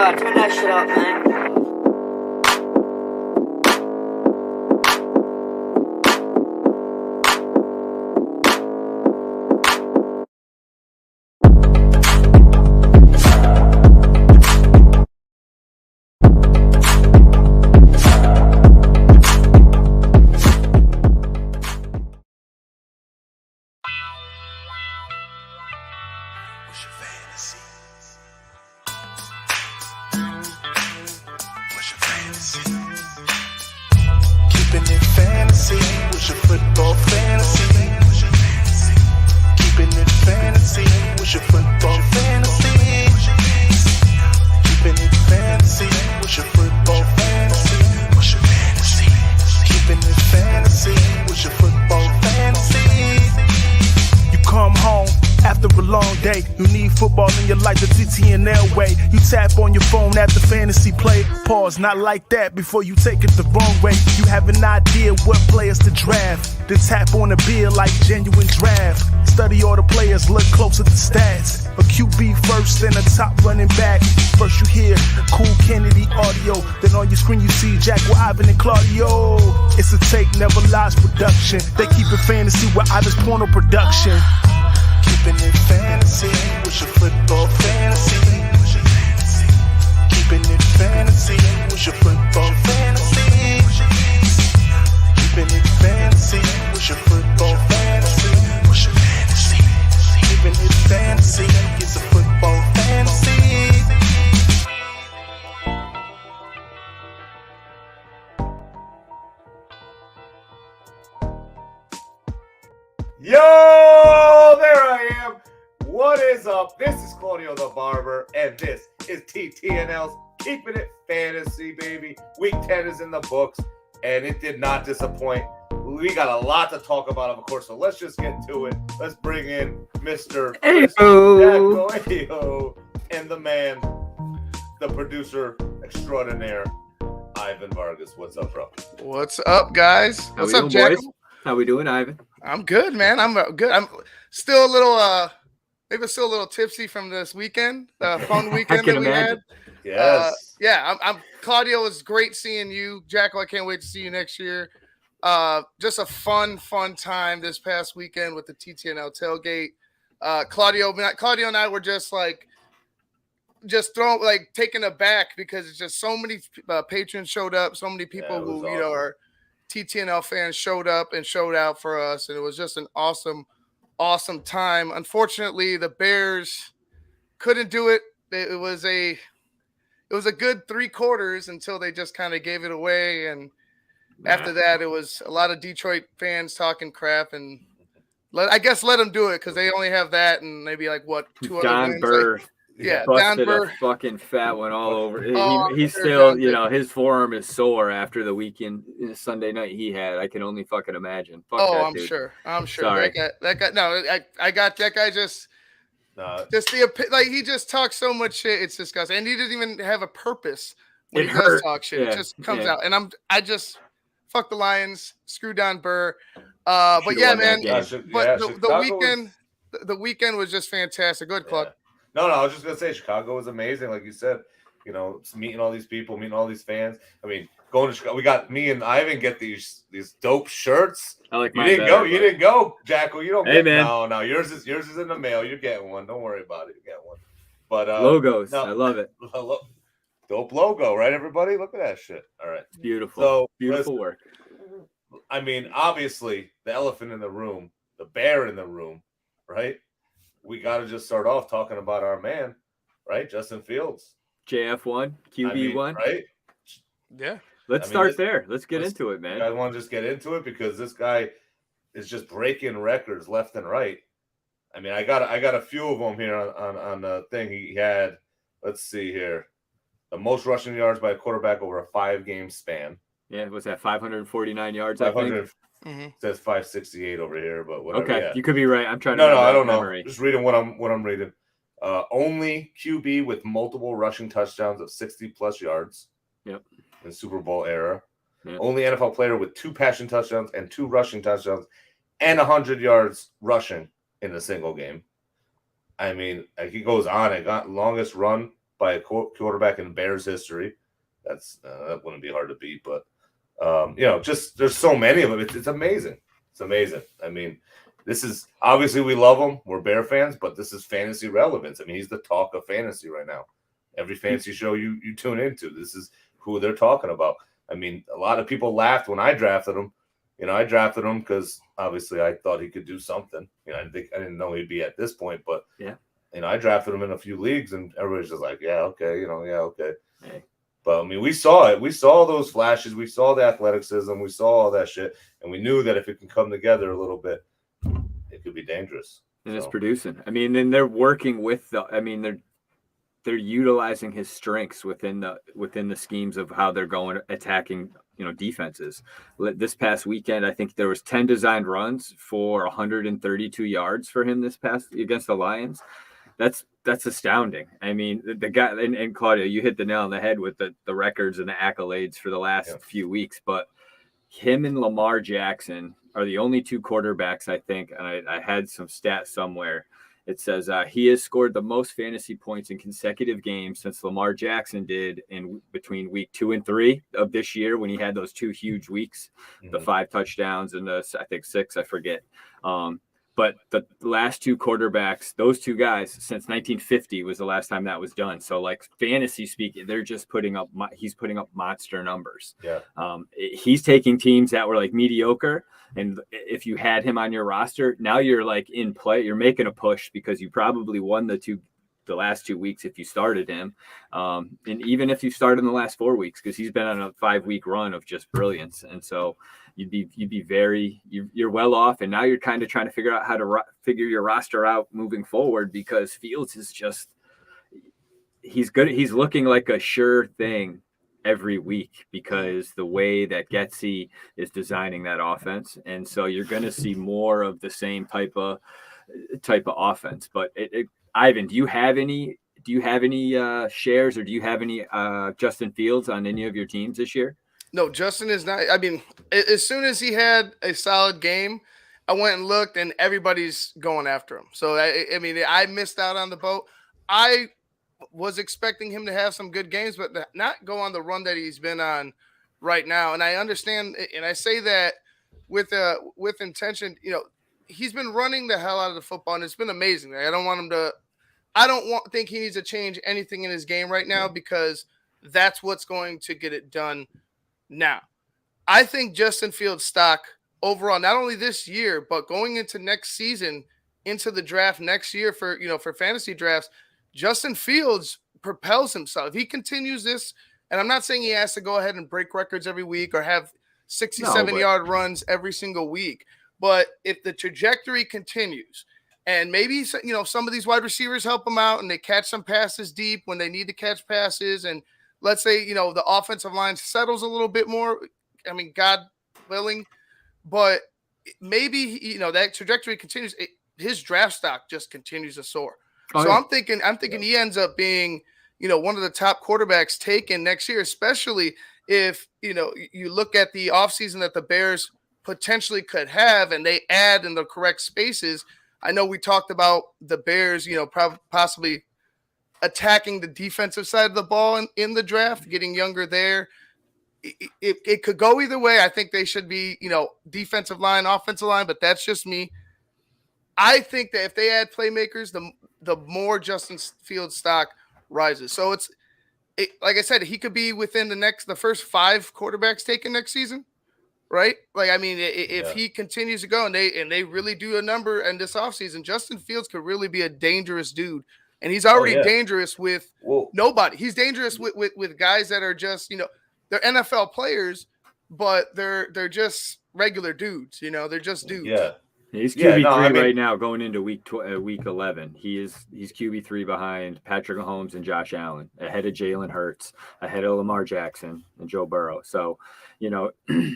God, turn that shit up, man. Keepin' it fantasy, what's your football fantasy? Keepin' it fantasy, what's your football fantasy? Keepin' it fantasy, what's your football fantasy? What's your fantasy? Keepin' it fantasy, what's your football fantasy? You come home after a long day, you need football in your life the TTNL way. You tap on your phone at the fantasy play. Pause, not like that before you take it the wrong way. You have an idea what players to draft. Then tap on a beer like genuine draft. Study all the players, look close at the stats. A QB first, then a top running back. First you hear cool Kennedy audio, then on your screen you see Jackle, Ivan, and Claudio. It's a take, never lies production. They keep it fantasy with Ivan's porno production. Keepin' it fantasy, what's your football fantasy? Keepin' it fantasy, what's your football fantasy? Keepin' it fantasy, what's your football fantasy? What's your fantasy? Keepin' it fantasy, it's a football fantasy. Yo, there I am. What is up? This is Claudio the Barber, and this is TTNL's Keepin' It Fantasy, baby. Week 10 is in the books, and it did not disappoint. We got a lot to talk about, of course, so let's just get to it. Let's bring in Mr. Jackal and the man, the producer extraordinaire, Ivan Vargas. What's up, bro? What's up, guys? What's up, Jackal? How we doing, Ivan? I'm good, man. I'm good. I'm still a little, maybe still a little tipsy from this weekend, fun weekend that we had. Yes. I'm Claudio. It's great seeing you, Jackal. I can't wait to see you next year. Just a fun time this past weekend with the TTNL tailgate. Claudio and I were just taken aback because it's just so many patrons showed up, so many people who awesome. Are TTNL fans showed up and showed out for us, and it was just an awesome time. Unfortunately, the Bears couldn't do it. It was a good 3 quarters until they just kind of gave it away, and after that, it was a lot of Detroit fans talking crap, and let them do it because they only have that and maybe 2 other Don wins. Burr. Busted a fucking fat one all over. He's still, his forearm is sore after the weekend Sunday night he had. I can only fucking imagine. I'm sure. Sorry. That guy. No, I got that guy. He just talks so much shit. It's disgusting, and he doesn't even have a purpose when he does talk shit. It just comes out, and I just fuck the Lions. Screw Don Burr. But yeah, man. The weekend was just fantastic. Good, Claude. Yeah. No, I was just gonna say Chicago was amazing, like you said. Meeting all these people, meeting all these fans. I mean, going to Chicago, we got me and Ivan get these dope shirts. I like you didn't go. You didn't go, Jackal. You don't get man. No. Yours is in the mail. You're getting one. Don't worry about it. You get one. But logos, I love it. Dope logo, right? Everybody, look at that shit. All right, beautiful. So beautiful work. I mean, obviously, the elephant in the room, the bear in the room, right? We got to just start off talking about our man, right? Justin Fields. JF1, QB1. Right? Yeah. Let's start there. Let's get into it, man. I want to just get into it because this guy is just breaking records left and right. I mean, I got a few of them here on the thing. He had, let's see here, the most rushing yards by a quarterback over a 5-game span. Yeah, what's that, 549 yards, I think? It says 568 over here, but whatever. Okay, yeah. you could be right. I'm trying to. No, I don't know. Just reading what I'm reading. Only QB with multiple rushing touchdowns of 60+ yards. Yep. In Super Bowl era. Yep. Only NFL player with 2 passing touchdowns and 2 rushing touchdowns and 100 yards rushing in a single game. I mean, he goes on. It got longest run by a quarterback in Bears history. That wouldn't be hard to beat, but just there's so many of them. It's amazing. It's amazing. I mean, this is obviously we love him. We're Bear fans, but this is fantasy relevance. I mean, he's the talk of fantasy right now. Every fantasy show you tune into, this is who they're talking about. I mean, a lot of people laughed when I drafted him. I drafted him because obviously I thought he could do something. I didn't know he'd be at this point, but yeah. I drafted him in a few leagues, and everybody's just like, yeah, okay, okay. Hey. But I mean, we saw it. We saw those flashes. We saw the athleticism. We saw all that shit, and we knew that if it can come together a little bit, it could be dangerous. And it's producing. I mean, then they're working with they're utilizing his strengths within the schemes of how they're going attacking defenses. This past weekend, I think there was 10 designed runs for 132 yards for him this past against the Lions. That's astounding. I mean, the guy and Claudio, you hit the nail on the head with the records and the accolades for the last few weeks, but him and Lamar Jackson are the only two quarterbacks, I think, and I had some stats somewhere. It says he has scored the most fantasy points in consecutive games since Lamar Jackson did in between week 2 and 3 of this year when he had those 2 huge weeks, the 5 touchdowns and I think 6, I forget. But the last 2 quarterbacks, those 2 guys, since 1950 was the last time that was done. So, like fantasy speaking, they're just he's putting up monster numbers. Yeah. He's taking teams that were like mediocre, and if you had him on your roster, now you're like in play. You're making a push because you probably won the last 2 weeks if you started him, and even if you started in the last 4 weeks, because he's been on a 5-week run of just brilliance, and so you're well off, and now you're kind of trying to figure out how to figure your roster out moving forward, because Fields is just he's good. He's looking like a sure thing every week because the way that Getsy is designing that offense, and so you're going to see more of the same type of offense. But Ivan, do you have any shares, or do you have any Justin Fields on any of your teams this year? No, Justin is not. I mean, as soon as he had a solid game, I went and looked, and everybody's going after him. So, I mean, I missed out on the boat. I was expecting him to have some good games, but not go on the run that he's been on right now. And I understand, and I say that with intention. He's been running the hell out of the football, and it's been amazing. I don't think he needs to change anything in his game right now, because that's what's going to get it done. Now, I think Justin Fields' stock overall, not only this year, but going into next season, into the draft next year for fantasy drafts, Justin Fields propels himself. If he continues this, and I'm not saying he has to go ahead and break records every week or have 67-yard runs every single week, but if the trajectory continues, and maybe some of these wide receivers help him out and they catch some passes deep when they need to catch passes, and let's say, the offensive line settles a little bit more. I mean, God willing, but maybe, that trajectory continues. His draft stock just continues to soar. I'm thinking he ends up being, one of the top quarterbacks taken next year, especially if, you look at the offseason that the Bears potentially could have, and they add in the correct spaces. I know we talked about the Bears, possibly attacking the defensive side of the ball in the draft, getting younger there. It could go either way. I think they should be, defensive line, offensive line, but that's just me. I think that if they add playmakers, the more Justin Fields stock rises. So like I said, he could be within the first 5 quarterbacks taken next season, right? Like, I mean, if he continues to go and they really do a number in this offseason, Justin Fields could really be a dangerous dude. And he's already dangerous with nobody. He's dangerous with guys that are just, they're NFL players, but they're just regular dudes. They're just dudes. Yeah. He's QB3 right now going into week 11. He's QB3 behind Patrick Mahomes and Josh Allen, ahead of Jalen Hurts, ahead of Lamar Jackson and Joe Burrow. So,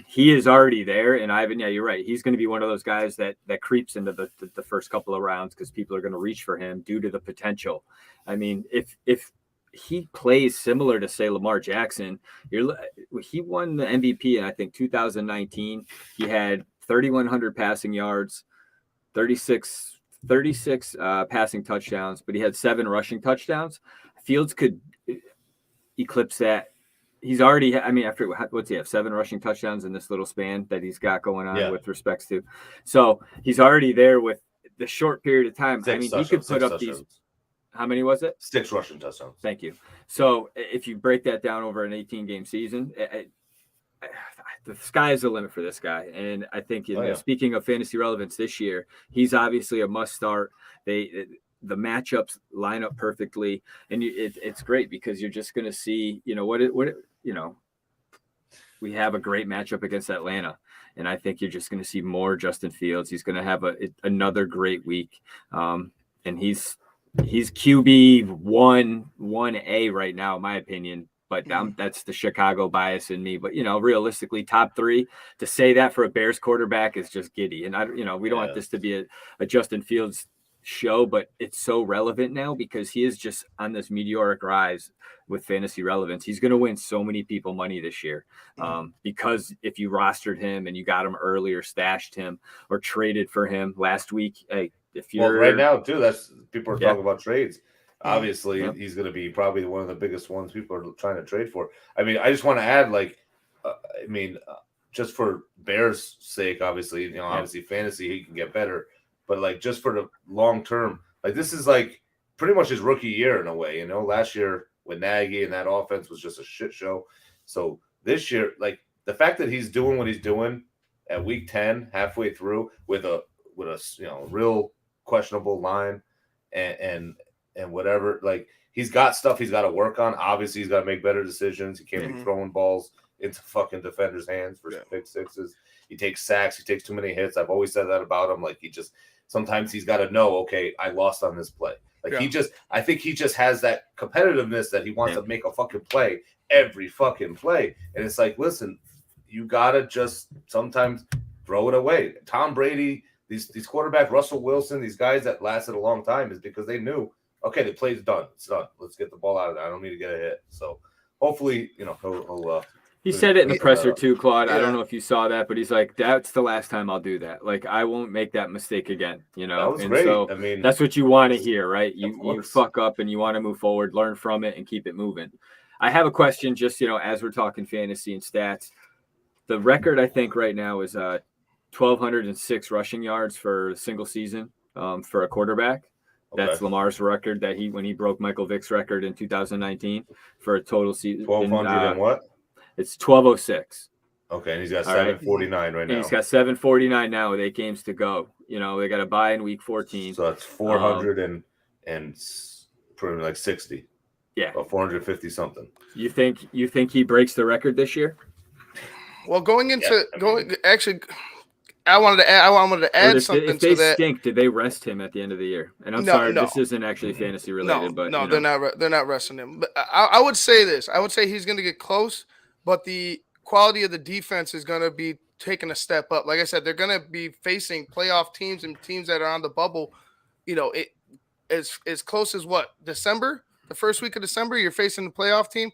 he is already there. And Ivan, yeah, you're right. He's going to be one of those guys that creeps into the first couple of rounds because people are going to reach for him due to the potential. I mean, if he plays similar to, say, Lamar Jackson, he won the MVP in, I think, 2019. He had 3,100 passing yards, 36 passing touchdowns, but he had 7 rushing touchdowns. I Fields could eclipse that. He's already, I mean, after what's he have 7 rushing touchdowns in this little span that he's got going on with respects to. So he's already there with the short period of time. I mean, he could put up these. How many was it? 6 rushing touchdowns. Thank you. So if you break that down over an 18-game season, the sky is the limit for this guy. And I think, speaking of fantasy relevance this year, he's obviously a must start. The matchups line up perfectly, and it's great because you're just going to see, we have a great matchup against Atlanta, and I think you're just going to see more Justin Fields. He's going to have another great week, and he's QB 1A right now, in my opinion. But that's the Chicago bias in me. But realistically, top 3, to say that for a Bears quarterback is just giddy. And we don't want this to be a Justin Fields show, but it's so relevant now because he is just on this meteoric rise with fantasy relevance. He's going to win so many people money this year because if you rostered him and you got him early or stashed him or traded for him last week, if you're right now too, that's people are talking about trades. Obviously, he's going to be probably one of the biggest ones people are trying to trade for. I mean, I just want to add, just for Bears' sake, obviously, obviously fantasy he can get better. But just for the long term, this is pretty much his rookie year in a way. Last year with Nagy and that offense was just a shit show. So this year, the fact that he's doing what he's doing at week 10, halfway through, with a real questionable line and whatever, he's got stuff he's got to work on. Obviously, he's got to make better decisions. He can't be throwing balls into fucking defenders' hands for pick sixes. He takes sacks. He takes too many hits. I've always said that about him. Sometimes he's got to know, okay, I lost on this play. I think he just has that competitiveness that he wants to make a fucking play every fucking play. And it's listen, you got to just sometimes throw it away. Tom Brady, these quarterbacks, Russell Wilson, these guys that lasted a long time is because they knew, okay, the play's done. It's done. Let's get the ball out of there. I don't need to get a hit. So hopefully, he'll he said it in the presser too, Claude. I don't know if you saw that, but he's like, that's the last time I'll do that. I won't make that mistake again, That was great. So I mean, that's what you want to hear, right? You fuck up and you want to move forward, learn from it, and keep it moving. I have a question just, as we're talking fantasy and stats. The record, I think, right now is 1,206 rushing yards for a single season for a quarterback. Okay. That's Lamar's record when he broke Michael Vick's record in 2019 for a total season. 1,200 and what? It's 1,206. Okay, and he's got 749 right now. And he's got 749 now with 8 games to go. They got to buy in week 14. So that's 400 and pretty 60. Yeah, about 450 something. You think he breaks the record this year? Well, actually. I wanted to add something if they to that. Stink, did they rest him at the end of the year? And I'm sorry, this isn't actually fantasy related, but they're not resting him. But I would say this. I would say he's going to get close, but the quality of the defense is going to be taking a step up. Like I said, they're going to be facing playoff teams and teams that are on the bubble. As close as December, the first week of December, you're facing the playoff team.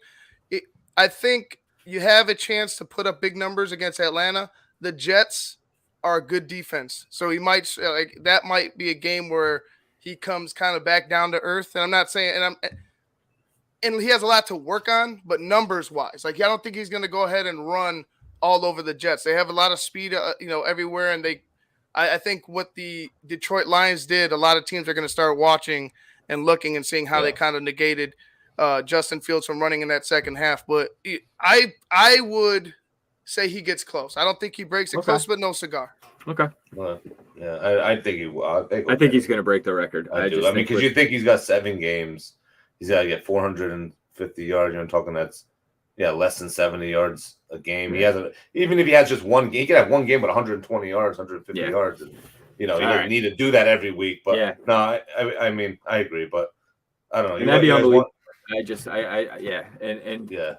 I think you have a chance to put up big numbers against Atlanta. The Jets are a good defense. So he might that might be a game where he comes kind of back down to earth. And I'm not saying, and he has a lot to work on, but numbers wise, I don't think he's going to go ahead and run all over the Jets. They have a lot of speed, everywhere. And I think what the Detroit Lions did, a lot of teams are going to start watching and looking and seeing how they kind of negated Justin Fields from running in that second half. But I would say he gets close. I don't think he breaks it close, but no cigar. Okay. Well, yeah, I think he will. I think he's going to break the record. I mean, because you think he's got 7 games, he's got to get 450 yards. You're talking that's less than 70 yards a game. He hasn't. Even if he has just one game, he could have one game with 120 yards, 150 yards. And, he doesn't need to do that every week. But no, I mean, I agree. But I don't know. That'd be unbelievable. And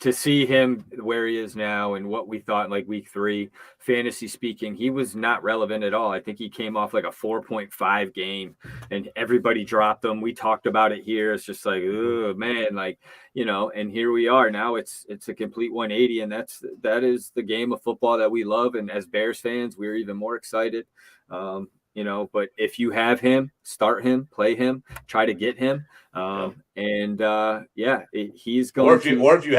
to see him where he is now and what we thought in week 3, fantasy speaking, he was not relevant at all. I think he came off a 4.5 game and everybody dropped him. We talked about it here. It's just oh man, and here we are now. It's a complete 180, and that is the game of football that we love. And as Bears fans, we're even more excited. you know, but if you have him, start him, play him, try to get him. He's going if you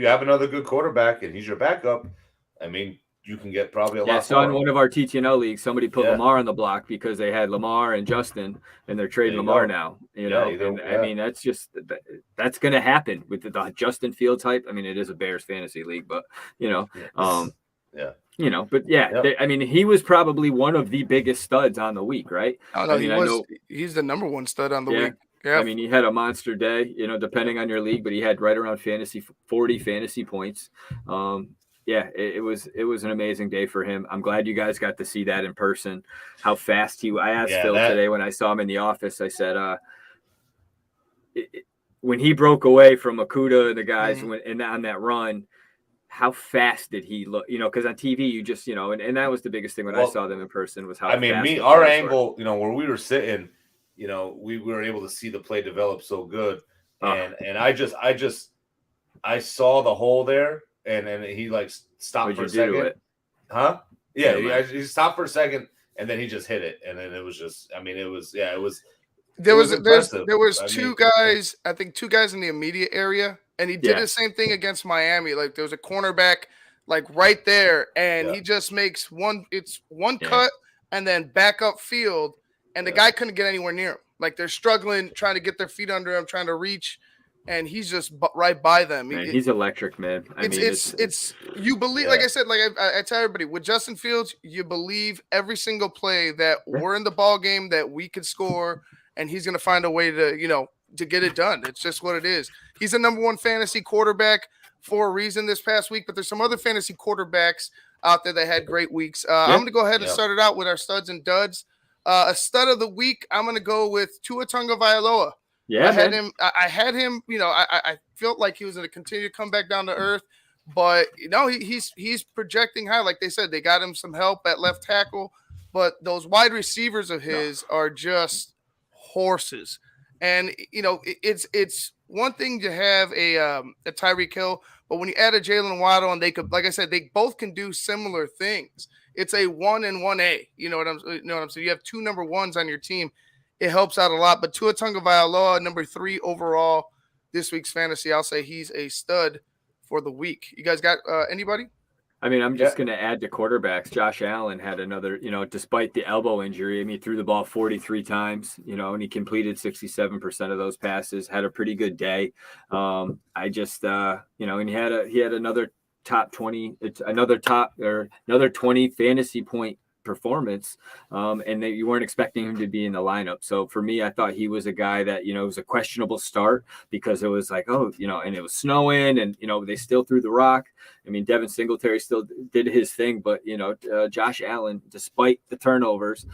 have another good quarterback and he's your backup, I mean, you can get probably a lot so more. in one of our TTNL leagues, somebody put Lamar on the block because they had Lamar and Justin, and they're trading Lamar now. I mean, that's going to happen with the Justin Fields hype. I mean, it is a Bears fantasy league, but I mean, he was probably one of the biggest studs on the week, right? Oh, no, he's the number one stud on the week. Yeah. I mean, he had a monster day, depending on your league, but he had right around 40 fantasy points. It was an amazing day for him. I'm glad you guys got to see that in person. How fast I asked Phil today when I saw him in the office. I said, when he broke away from Akuda and the guys on that run, how fast did he look? Because on TV you just and that was the biggest thing when I saw them in person was how. I mean, our angle, where we were sitting, we were able to see the play develop so good, and I saw the hole there. And then he stopped for a second. Huh? Yeah, he stopped for a second and then he just hit it. And then it was just, there was two guys, I think two guys in the immediate area, and he did the same thing against Miami. Like there was a cornerback right there, and he just makes one cut and then back up field, and the guy couldn't get anywhere near him. Like they're struggling, trying to get their feet under him, trying to reach. And he's just right by them. He's electric, man. It's you believe, like I said, I tell everybody with Justin Fields, you believe every single play that we're in the ball game that we could score, and he's going to find a way to to get it done. It's just what it is. He's the number one fantasy quarterback for a reason this past week, but there's some other fantasy quarterbacks out there that had great weeks. I'm going to go ahead and start it out with our studs and duds. A stud of the week, I'm going to go with Tua Tagovailoa. Yeah, I had him. I felt like he was going to continue to come back down to earth, but he's projecting high. Like they said, they got him some help at left tackle, but those wide receivers of his are just horses. And it's one thing to have a Tyreek Hill, but when you add a Jalen Waddle and they could, like I said, they both can do similar things. It's a 1 and 1A. You know what I'm saying? You have two number ones on your team. It helps out a lot. But Tua Tagovailoa, number 3 overall this week's fantasy, I'll say he's a stud for the week. You guys got anybody? I mean, I'm just going to add to quarterbacks. Josh Allen had another, despite the elbow injury, he threw the ball 43 times, and he completed 67% of those passes, had a pretty good day. And he had another top 20, another 20 fantasy point performance, and you weren't expecting him to be in the lineup. So for me, I thought he was a guy that it was a questionable start because it was like, and it was snowing, and they still threw the rock. I mean, Devin Singletary still did his thing, but Josh Allen, despite the turnovers,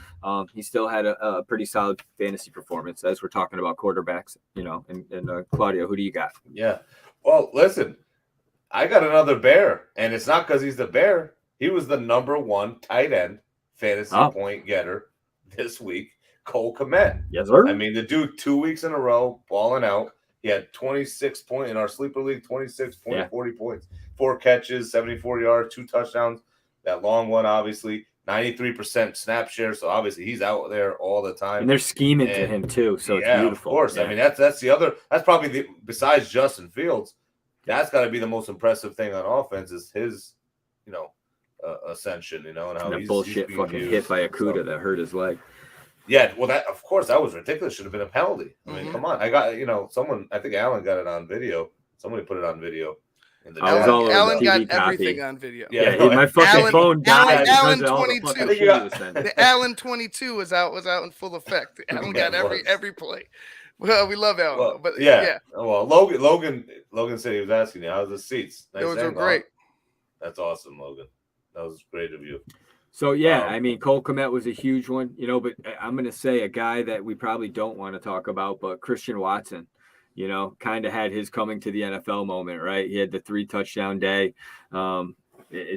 he still had a pretty solid fantasy performance. As we're talking about quarterbacks, and Claudio, who do you got? Yeah, well, listen, I got another Bear, and it's not because he's the Bear. He was the number 1 tight end fantasy point getter this week, Cole Kmet. Yes, sir. I mean, the dude 2 weeks in a row balling out. He had 26 points in our sleeper league, 26 points, 40 points, 4 catches, 74 yards, 2 touchdowns. That long one, obviously, 93% snap share. So obviously he's out there all the time. And they're scheming to him too. So it's beautiful. Of course. Yeah. I mean, that's the other. That's probably besides Justin Fields. That's got to be the most impressive thing on offense is his, ascension, and how that bullshit fucking hit by Akuda that hurt his leg. Yeah, well, that of course that was ridiculous. Should have been a penalty. I mean, come on. I got someone. I think Alan got it on video. Somebody put it on video. Alan got everything on video. Yeah, my fucking phone died. Allen 22. The Allen 22 was out in full effect. Alan got every play. Well, we love Alan, but Well, Logan said he was asking you how's the seats. Nice. Those were great. That's awesome, Logan. That was great of you. So, I mean, Cole Kmet was a huge one, but I'm going to say a guy that we probably don't want to talk about, but Christian Watson, kind of had his coming to the NFL moment, right? He had the 3 touchdown day.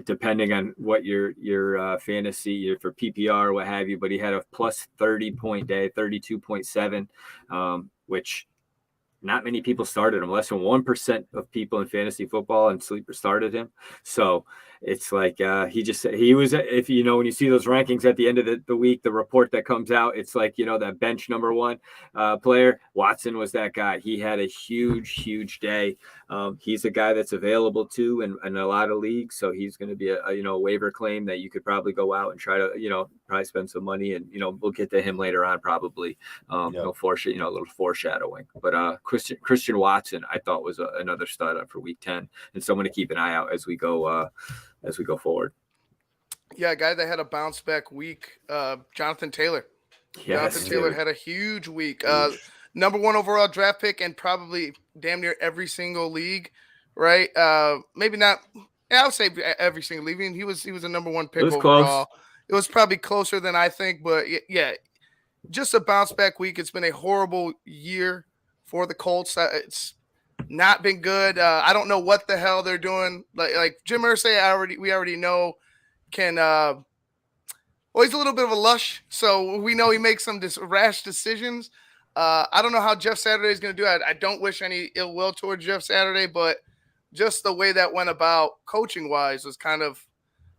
Depending on what your fantasy for PPR or what have you, but he had a plus 30 point day, 32.7, which not many people started him. Less than 1% of people in fantasy football and sleeper started him. So it's like he was, if you know, when you see those rankings at the end of the week, the report that comes out, it's like, you know, that bench number one player, Watson was that guy. He had a huge day. He's a guy that's available too in a lot of leagues. So he's going to be a waiver claim that you could probably go out and try to, probably spend some money, and, we'll get to him later on probably. A little foreshadowing, but Christian Watson, I thought was another stud for Week 10, and someone to keep an eye out as we go forward. Yeah, a guy that had a bounce back week, Jonathan Taylor. Yes, Jonathan Taylor had a huge week. Number one overall draft pick and probably damn near every single league, right? Maybe not. I would say every single league. I mean, he was a number one pick overall. Close. It was probably closer than I think, but yeah, just a bounce back week. It's been a horrible year for the Colts. It's not been good. I don't know what the hell they're doing. Like Jim Irsay, we already know can. He's a little bit of a lush, so we know he makes some rash decisions. I don't know how Jeff Saturday is going to do it. I don't wish any ill will towards Jeff Saturday, but just the way that went about coaching-wise was kind of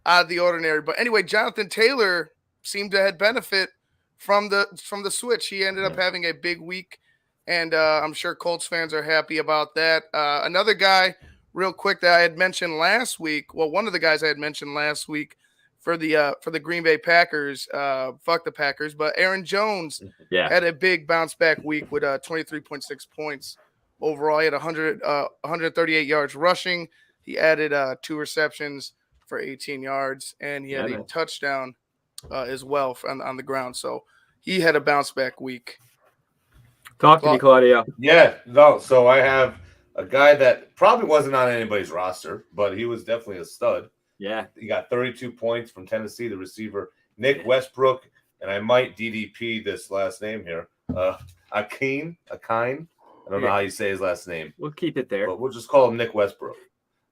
out of the ordinary. But anyway, Jonathan Taylor seemed to have benefit from the switch. He ended up having a big week, and I'm sure Colts fans are happy about that. Another guy, real quick, that I had mentioned last week. Well, one of the guys I had mentioned last week for the Green Bay Packers, fuck the Packers, but Aaron Jones had a big bounce back week with 23.6 points overall. He had 138 yards rushing. He added 2 receptions for 18 yards, and he had a touchdown as well on the ground. So he had a bounce back week. Talk to me, Claudio. Yeah, no. So I have a guy that probably wasn't on anybody's roster, but he was definitely a stud. Yeah. He got 32 points from Tennessee, the receiver, Nick Westbrook, and I might DDP this last name here. Akine. I don't know how you say his last name. We'll keep it there. But we'll just call him Nick Westbrook.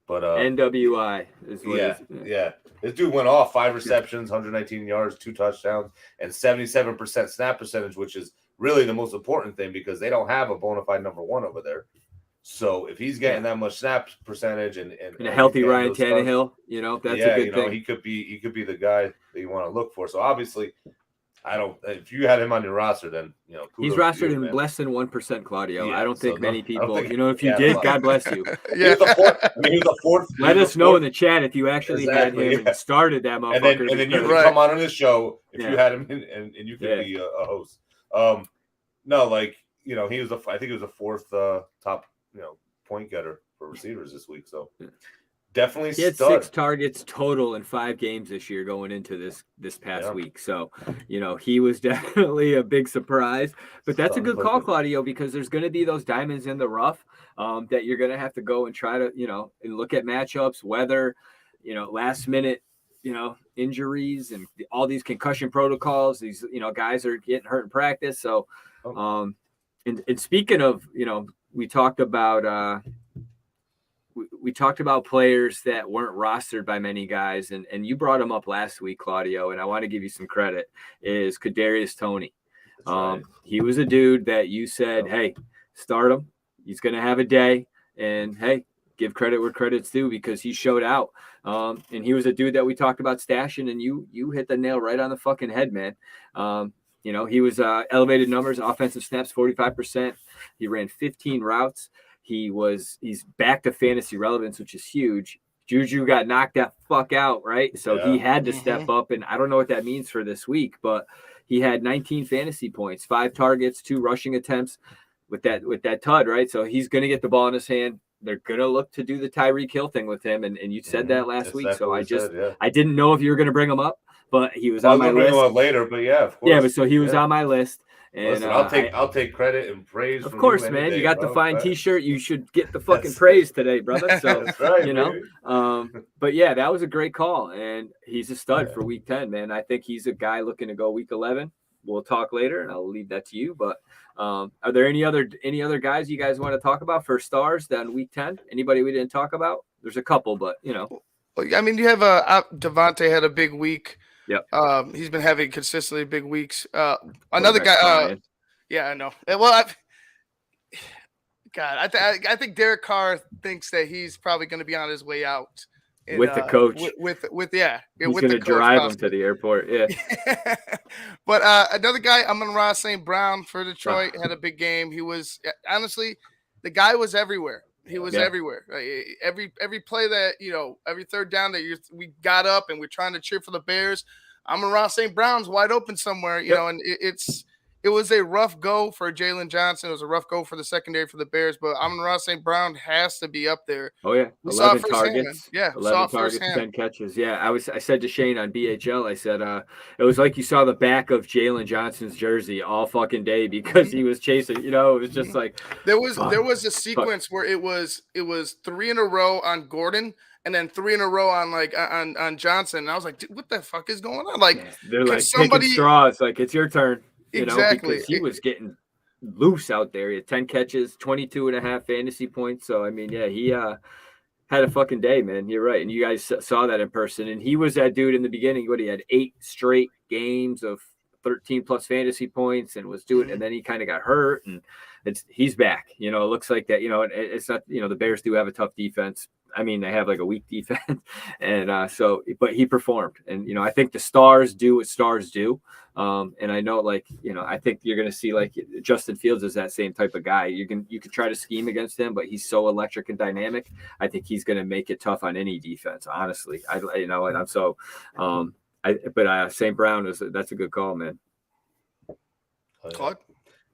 But NWI is what it is. Yeah. This dude went off 5 receptions, 119 yards, 2 touchdowns, and 77% snap percentage, which is really the most important thing because they don't have a bona fide number one over there. So if he's getting that much snap percentage and a healthy Ryan Tannehill, that's a good thing. He could be the guy that you want to look for. So obviously, if you had him on your roster, then he's rostered in less than 1%, Claudio. I don't think many people. If you did, did, God bless you. He was the fourth. Let us know in the chat if you actually had him and started that motherfucker. And then you can come on this show if you had him and you could be a host. He was I think he was the 4th top point getter for receivers this week. So definitely he had 6 targets total in 5 games this year going into this past week. So, he was definitely a big surprise. But that's a good call, Claudio, because there's going to be those diamonds in the rough that you're going to have to go and try to, and look at matchups, weather, last minute, injuries and all these concussion protocols. These, guys are getting hurt in practice. So, and speaking of, we talked about players that weren't rostered by many guys, and you brought him up last week, Claudio, and I want to give you some credit, is Kadarius Toney. Right. He was a dude that you said, hey, start him. He's going to have a day, and hey, give credit where credit's due because he showed out. And he was a dude that we talked about stashing, and you hit the nail right on the fucking head, man. He was elevated numbers, offensive snaps, 45%. He ran 15 routes. He's back to fantasy relevance, which is huge. Juju got knocked that fuck out, right? So he had to step up, and I don't know what that means for this week, but he had 19 fantasy points, 5 targets, 2 rushing attempts with that tud, right? So he's going to get the ball in his hand. They're going to look to do the Tyreek Hill thing with him, and you said that last week. So I didn't know if you were going to bring him up, but he was on my list. Bring him up later, but of course. Yeah, but so he was on my list. And listen, I'll take credit and praise. Of course, man. You got the fine T-shirt. You should get the fucking praise today, brother. So that's right, but yeah, that was a great call, and he's a stud for Week 10, man. I think he's a guy looking to go Week 11. We'll talk later, and I'll leave that to you. But are there any other guys you guys want to talk about for stars down Week 10? Anybody we didn't talk about? There's a couple, but I mean, you have Devontae had a big week. Yep. He's been having consistently big weeks. Another guy. Yeah, I know. Well, God, I think Derek Carr thinks that he's probably going to be on his way out with the coach. With he's with going to drive him to the airport. Yeah. But another guy, Amon-Ra St. Brown for Detroit, had a big game. He was honestly, the guy was everywhere. He was everywhere. Every play that, every third down that we got up and we're trying to cheer for the Bears, Amon-Ra St. Brown's wide open somewhere, and it was a rough go for Jalen Johnson. It was a rough go for the secondary for the Bears, but Amon-Ra St. Brown has to be up there. Oh, yeah. We 11 saw it targets. Yeah, 11 targets, 10 catches. Yeah, I said to Shane on BHL, I said, it was like you saw the back of Jalen Johnson's jersey all fucking day because he was chasing, it was just like. There was a sequence where it was 3 in a row on Gordon and then 3 in a row on on Johnson. And I was like, dude, what the fuck is going on? Like, they're like taking straws, like it's your turn. Exactly. Because he was getting loose out there. He had 10 catches, 22.5 fantasy points. So, I mean, yeah, he had a fucking day, man. You're right. And you guys saw that in person. And he was that dude in the beginning. He had 8 straight games of 13 plus fantasy points and was doing, and then he kind of got hurt and he's back. It looks like that, it's not, the Bears do have a tough defense. I mean, they have like a weak defense. And but he performed. And, I think the stars do what stars do. And I know, I think you're going to see Justin Fields is that same type of guy. You can try to scheme against him, but he's so electric and dynamic. I think he's going to make it tough on any defense, honestly. St. Brown that's a good call, man. Claude?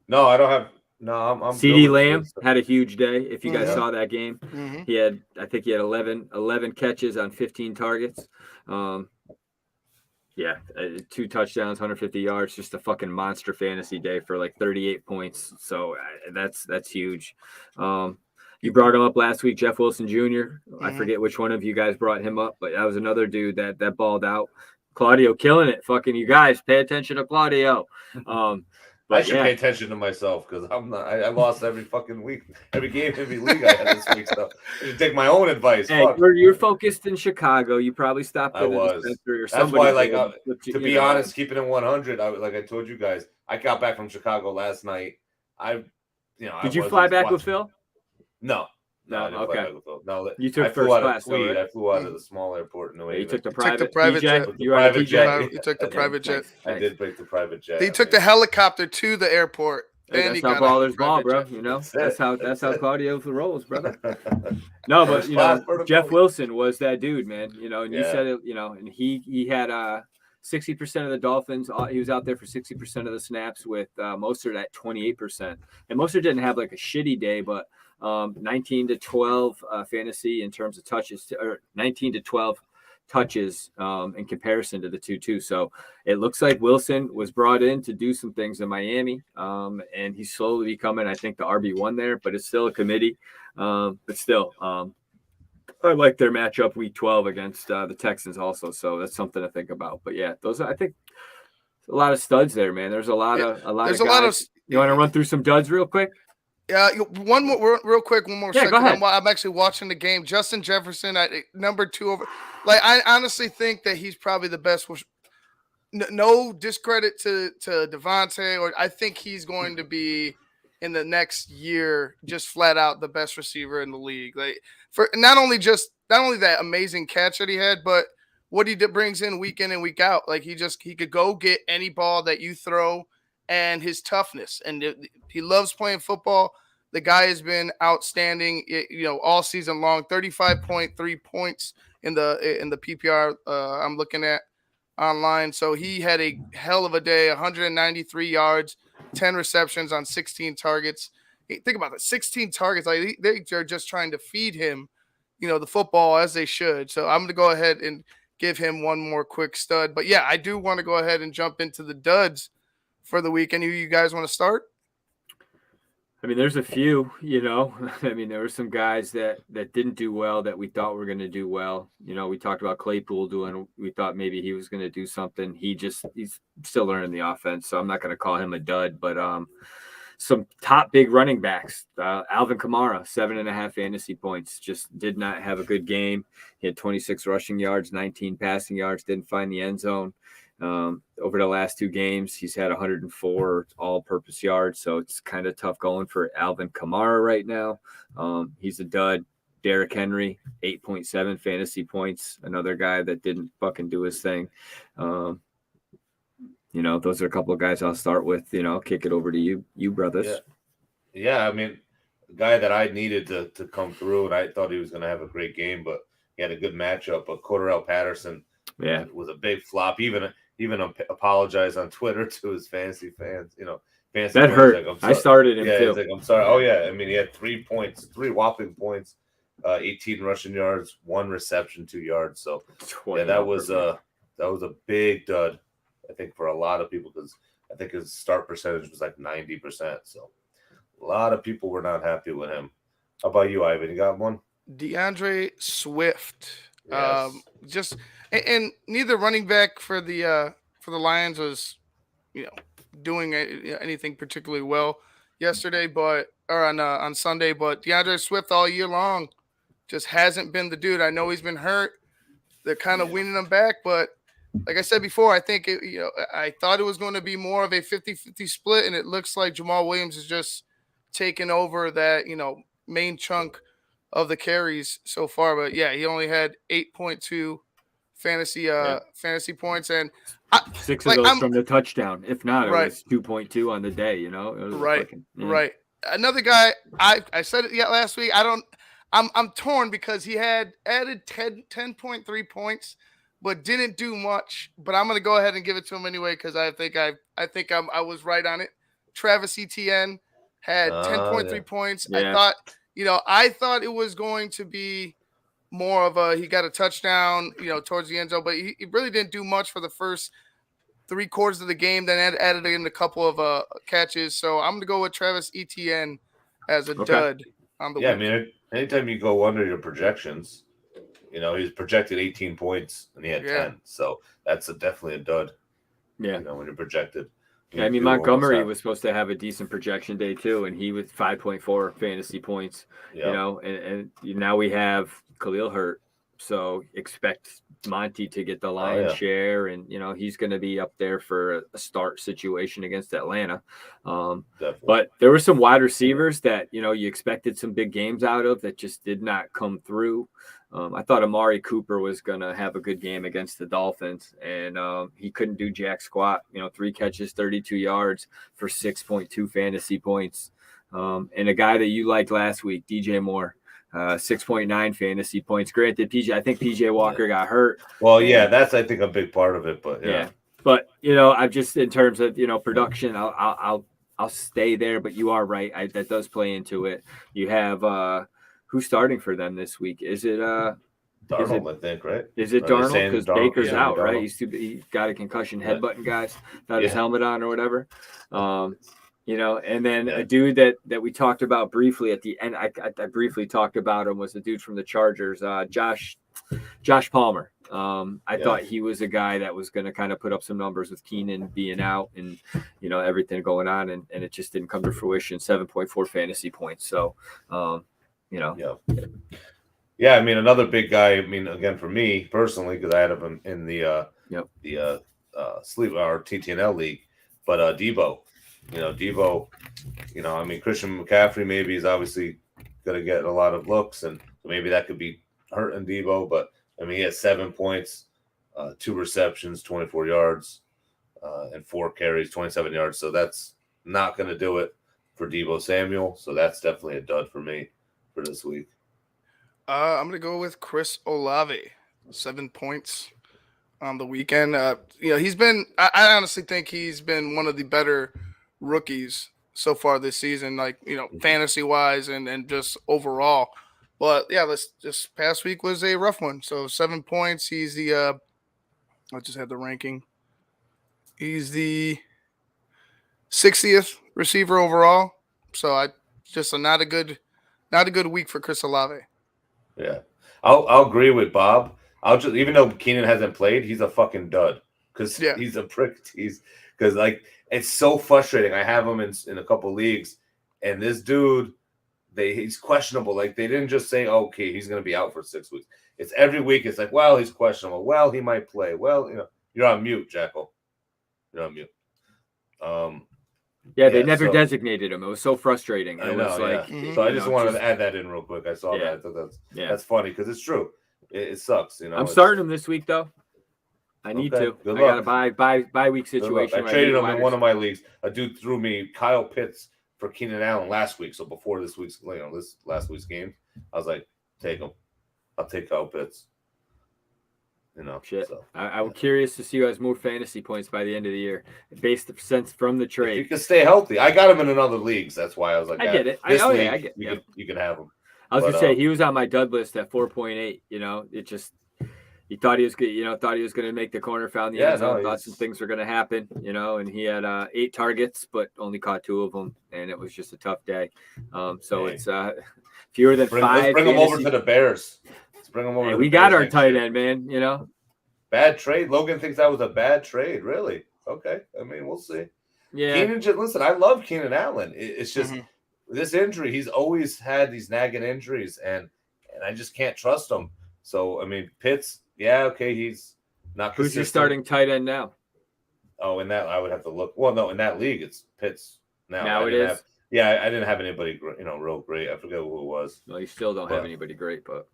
No, I don't have. No, I'm. CeeDee Lamb had a huge day. If you guys saw that game, mm-hmm. I think he had 11 catches on 15 targets. 2 touchdowns, 150 yards, just a fucking monster fantasy day for 38 points. So that's huge. You brought him up last week, Jeff Wilson Jr. Mm-hmm. I forget which one of you guys brought him up, but that was another dude that balled out. Claudio killing it. Fucking you guys pay attention to Claudio. I should pay attention to myself because I'm not. I lost every fucking week, every game, every league I had this week. So I should take my own advice. Hey, you're focused in Chicago. You probably stopped. I was. That's why, to be honest, keeping it 100. I told you guys, I got back from Chicago last night. Did you fly back with Phil? No. No, okay. No, you took first class. Right? I flew out of the small airport in New England. You took the private jet. You were on a jet. You took the private jet. I did take the private jet. He took the helicopter to the airport. That's how ballers ball, bro. That's how Claudio rolls, brother. No, but Jeff Wilson was that dude, man. And you said it. And he had 60% of the Dolphins. He was out there for 60% of the snaps with Mostert at 28%. And Mostert didn't have a shitty day, but 19 to 12 fantasy in terms of touches, or 19 to 12 touches in comparison to the 2-2. So it looks like Wilson was brought in to do some things in Miami, and he's slowly becoming, I think, the RB1 there, but it's still a committee. But still, I like their matchup week 12 against the Texans also. So that's something to think about. But yeah, I think a lot of studs there, man. There's a lot of guys. You want to run through some duds real quick? Yeah, one more real quick. One more second. Go ahead. I'm actually watching the game. Justin Jefferson at number 2 over. I honestly think that he's probably the best. No discredit to Devontae, or I think he's going to be in the next year just flat out the best receiver in the league. For not only that amazing catch that he had, but what he brings in week in and week out. He could go get any ball that you throw. And his toughness, and he loves playing football. The guy has been outstanding, all season long. 35.3 points in the PPR I'm looking at online. So he had a hell of a day. 193 yards, 10 receptions on 16 targets. Think about that, 16 targets. They're just trying to feed him, the football as they should. So I'm going to go ahead and give him one more quick stud. But yeah, I do want to go ahead and jump into the duds for the weekend. You guys want to start? I mean, there's a few, there were some guys that didn't do well that we thought were going to do well. We talked about Claypool we thought maybe he was going to do something. He's still learning the offense, so I'm not going to call him a dud, but some top big running backs, Alvin Kamara, 7.5 fantasy points, just did not have a good game. He had 26 rushing yards, 19 passing yards, didn't find the end zone. Over the last 2 games, he's had 104 all-purpose yards, so it's kind of tough going for Alvin Kamara right now. He's a dud. Derrick Henry, 8.7 fantasy points, another guy that didn't fucking do his thing. Those are a couple of guys I'll start with. I'll kick it over to you brothers. Yeah, I mean, the guy that I needed to come through, and I thought he was going to have a great game, but he had a good matchup. But Cordarrelle Patterson was a big flop. Even apologized on Twitter to his fantasy fans. Fantasy that hurt. Like, I started him too. He's like, I'm sorry. Oh yeah, I mean, he had 3 whopping points, 18 rushing yards, 1 reception, 2 yards. So that was a big dud, I think, for a lot of people, because I think his start percentage was like 90%. So a lot of people were not happy with him. How about you, Ivan? You got one? DeAndre Swift. Yes. And neither running back for the Lions was, doing anything particularly well yesterday, on Sunday. But DeAndre Swift all year long just hasn't been the dude. I know he's been hurt. They're kind of weaning him back, but like I said before, I think I thought it was going to be more of a 50-50 split, and it looks like Jamal Williams is just taking over that main chunk of the carries so far. But yeah, he only had 8.2 fantasy points, and 6 of those from the touchtown. If not, it was 2.2 on the day. Right. Another guy, I said it last week. I'm torn because he had added 10.3 points, but didn't do much. But I'm gonna go ahead and give it to him anyway because I think I was right on it. Travis Etienne had 10.3 points. Yeah. I thought it was going to be more of he got a touchdown, towards the end zone, but he really didn't do much for the first 3 quarters of the game. Then added in a couple of catches. So I'm gonna go with Travis Etienne as a dud on the week. I mean, anytime you go under your projections, he's projected 18 points and he had 10. So that's definitely a dud. Yeah. When you're projected. I mean, Montgomery was supposed to have a decent projection day too, and he was 5.4 fantasy points. And now we have Khalil hurt, so expect Monty to get the lion's share, and he's going to be up there for a start situation against Atlanta. But there were some wide receivers that you expected some big games out of that just did not come through. I thought Amari Cooper was going to have a good game against the Dolphins, and he couldn't do jack squat. 3 catches, 32 yards for 6.2 fantasy points. And a guy that you liked last week, DJ Moore, 6.9 fantasy points. Granted, I think PJ Walker got hurt. Well, that's I think a big part of it, but But I've just in terms of production, I'll stay there. But you are right, that does play into it. You have who's starting for them this week? Is it Darnold, I think, right? Is it Darnold? Because Baker's out, right? He got a concussion, headbutting guys, without his helmet on or whatever. And then a dude that we talked about briefly at the end, I briefly talked about him, was the dude from the Chargers, Josh Palmer. I thought he was a guy that was going to kind of put up some numbers with Keenan being out and, everything going on, and it just didn't come to fruition. 7.4 fantasy points. So, I mean, another big guy. I mean, again, for me personally, because I had him in the sleep or TTNL league, but Debo. Debo. I mean, Christian McCaffrey maybe is obviously going to get a lot of looks, and maybe that could be hurting Debo. But I mean, he had 7 points, 2 receptions, 24 yards, and 4 carries, 27 yards. So that's not going to do it for Debo Samuel. So that's definitely a dud for me for this week. I'm going to go with Chris Olave, 7 points on the weekend. He's been, I honestly think he's been one of the better rookies so far this season, fantasy wise and just overall. But this past week was a rough one. So 7 points. He's the, I just had the ranking. He's the 60th receiver overall. So not a good week for Chris Olave. Yeah, I'll agree with Bob. Even though Keenan hasn't played, he's a fucking dud because he's a prick. Because it's so frustrating. I have him in a couple leagues, and this dude, he's questionable. They didn't just say, okay, he's going to be out for 6 weeks. It's every week. It's he's questionable. Well, he might play. Well, You're on mute, Jackal. You're on mute. Yeah, they never designated him. It was so frustrating. I know, So I just wanted to add that in real quick. I saw that. I thought that's funny because it's true. It sucks, I'm starting him this week though. I need to. Good I luck. got a bye week situation. I traded him in one of my leagues. A dude threw me Kyle Pitts for Keenan Allen last week. So before this week's, this last week's game, I was like, take him. I'll take Kyle Pitts. Shit. So. I'm curious to see who has more fantasy points by the end of the year, based sense from the trade. If you can stay healthy. I got him in another leagues. That's why I was like, I get it. I get it. You can have him. I was gonna say he was on my dud list at 4.8. It just he thought he was good. Thought he was gonna make the corner, found the end zone, thought some things were gonna happen. And he had 8 targets, but only caught 2 of them, and it was just a tough day. So it's fewer than 5. Let's bring him over to the Bears. Bring him over. Hey, we got our tight end, man. Bad trade. Logan thinks that was a bad trade. Really? Okay. I mean, we'll see. Yeah. Listen, I love Keenan Allen. It's just this injury. He's always had these nagging injuries, and I just can't trust him. So I mean, Pitts. Yeah. Okay. He's not. Who's your starting tight end now? Oh, in that I would have to look. Well, no, in that league it's Pitts. Now it is. I didn't have anybody, real great. I forget who it was. No, you still don't have anybody great, but.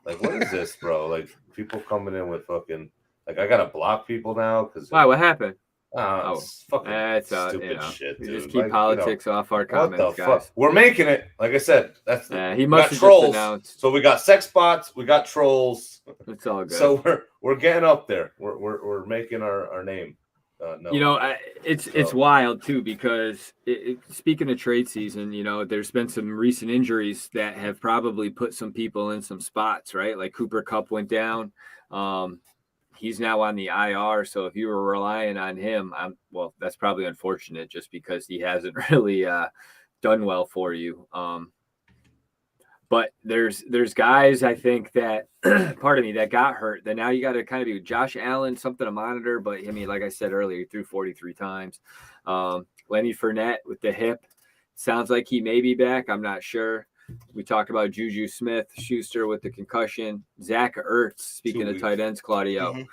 Like, what is this, bro? Like, people coming in with fucking like I gotta block people now because why? What happened? It's fucking stupid shit, dude. We just keep politics off our comments, guys. Fuck? We're making it. Like I said, that's he must have trolls. just announced. So we got sex bots, we got trolls. It's all good. So we're getting up there. We're making our name. It's wild too because speaking of trade season, there's been some recent injuries that have probably put some people in some spots, right? Like Cooper Kupp went down. He's now on the IR. So if you were relying on him, that's probably unfortunate just because he hasn't really done well for you. But there's guys I think that that got hurt. That now you got to kind of be Josh Allen, something to monitor. But I mean, like I said earlier, he threw 43 times. Lenny Fournette with the hip sounds like he may be back. I'm not sure. We talked about Juju Smith-Schuster with the concussion. Zach Ertz, speaking of tight ends, Claudio,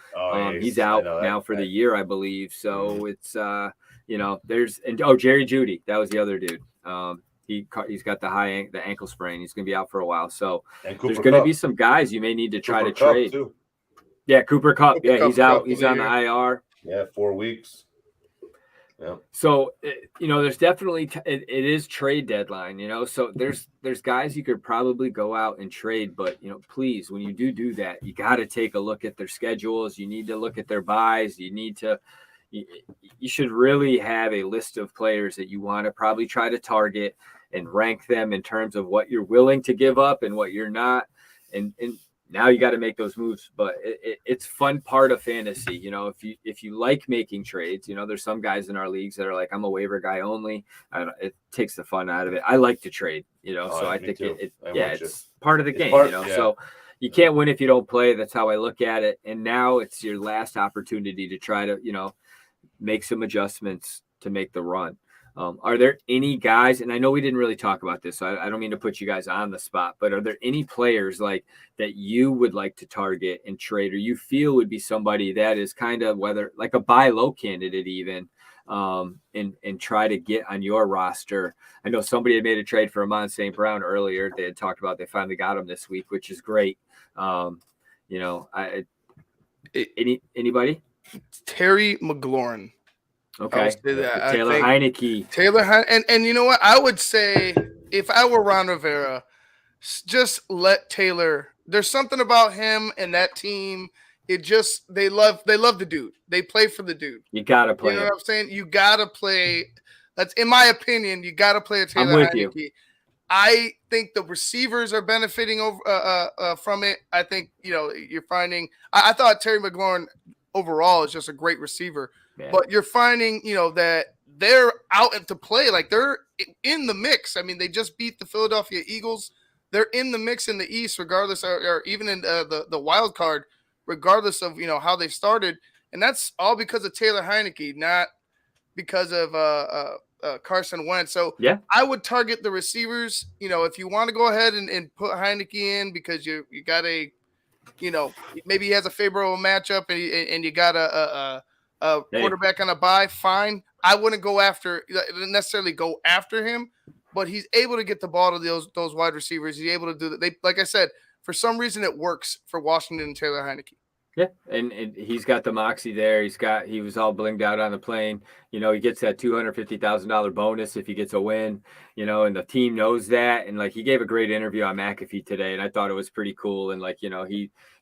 he's out now for the year, I believe. So it's Jerry Jeudy, that was the other dude. He's got the ankle sprain. He's going to be out for a while. So there's going to be some guys you may need to try to trade. Too. Yeah, Cooper Kupp. Yeah, he's out. He's on the IR. Yeah, 4 weeks. Yeah. So there's definitely it is trade deadline. So there's guys you could probably go out and trade, but please, when you do that, you got to take a look at their schedules. You need to look at their buys. You should really have a list of players that you want to probably try to target and rank them in terms of what you're willing to give up and what you're not. And now you got to make those moves, but it's fun part of fantasy. If you like making trades, there's some guys in our leagues that are like, I'm a waiver guy only. It takes the fun out of it. I like to trade, so I think it's part of the game, so you can't win if you don't play. That's how I look at it. And now it's your last opportunity to try to, make some adjustments to make the run. Are there any guys, and I know we didn't really talk about this, so I don't mean to put you guys on the spot, but are there any players like that you would like to target and trade, or you feel would be somebody that is kind of whether like a buy low candidate even, and try to get on your roster? I know somebody had made a trade for Amon St. Brown earlier. They had talked about they finally got him this week, which is great. Anybody? Terry McLaurin. Okay. Taylor Heineke. And you know what? I would say if I were Ron Rivera, just let Taylor. There's something about him and that team. They love the dude. They play for the dude. You gotta play. You know what I'm saying? You gotta play. That's in my opinion. You gotta play a Taylor Heineke. You. I think the receivers are benefiting from it. I think you're finding. I thought Terry McLaurin overall is just a great receiver. Yeah. But you're finding, that they're out to play. Like they're in the mix. I mean, they just beat the Philadelphia Eagles. They're in the mix in the East, regardless, or even in the wild card, regardless of, how they started. And that's all because of Taylor Heineke, not because of Carson Wentz. So yeah, I would target the receivers. If you want to go ahead and put Heineke in because you got a maybe he has a favorable matchup and you got a quarterback on a bye, fine. I wouldn't necessarily go after him, but he's able to get the ball to those wide receivers. He's able to do that. Like I said, for some reason it works for Washington and Taylor Heineke. Yeah, and he's got the moxie there. He was all blinged out on the plane. He gets that $250,000 bonus if he gets a win. And the team knows that. And he gave a great interview on McAfee today, and I thought it was pretty cool. And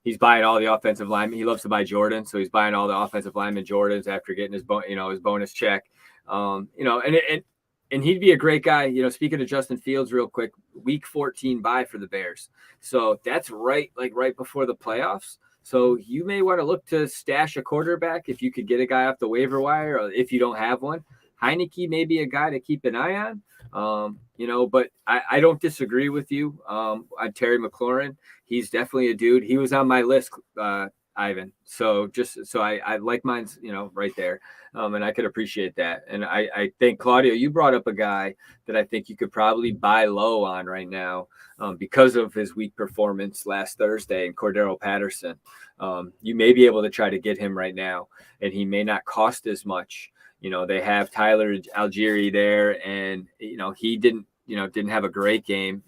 he's buying all the offensive linemen. He loves to buy Jordans, so he's buying all the offensive lineman Jordans after getting his bonus check. And he'd be a great guy. Speaking of Justin Fields, real quick, Week 14 bye for the Bears, so that's right before the playoffs. So you may want to look to stash a quarterback if you could get a guy off the waiver wire, or if you don't have one. Heineke may be a guy to keep an eye on, but I don't disagree with you on Terry McLaurin. He's definitely a dude. He was on my list, Ivan. So I like mine's, right there. And I could appreciate that. And I think, Claudio, you brought up a guy that I think you could probably buy low on right now because of his weak performance last Thursday, and Cordero Patterson. You may be able to try to get him right now, and he may not cost as much. They have Tyler Algieri there, and, he didn't have a great game,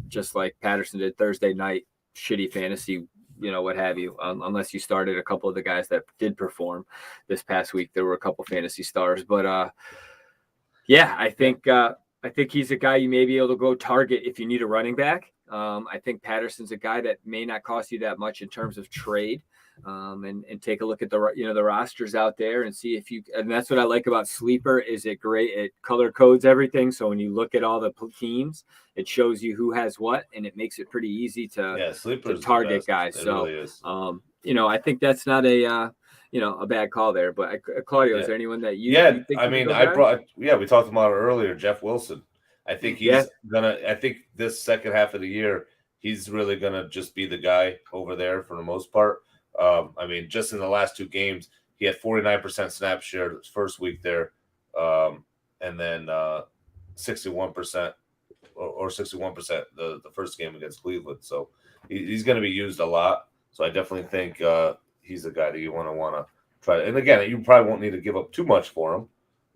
just like Patterson did Thursday night, shitty fantasy, what have you, unless you started a couple of the guys that did perform this past week. There were a couple fantasy stars, but I think he's a guy you may be able to go target if you need a running back. I think Patterson's a guy that may not cost you that much in terms of trade. And take a look at the rosters out there and see and that's what I like about Sleeper, is it great. It color codes everything. So when you look at all the teams, it shows you who has what, and it makes it pretty easy to target guys. So, really I think that's not a bad call there, but Claudio, is there anyone that you think we talked about it earlier, Jeff Wilson. I think I think this second half of the year, he's really going to just be the guy over there for the most part. Just in the last two games, he had 49% snap share his first week there, and then 61% or 61% the first game against Cleveland. So he's going to be used a lot. So I definitely think he's a guy that you want to try. And again, you probably won't need to give up too much for him,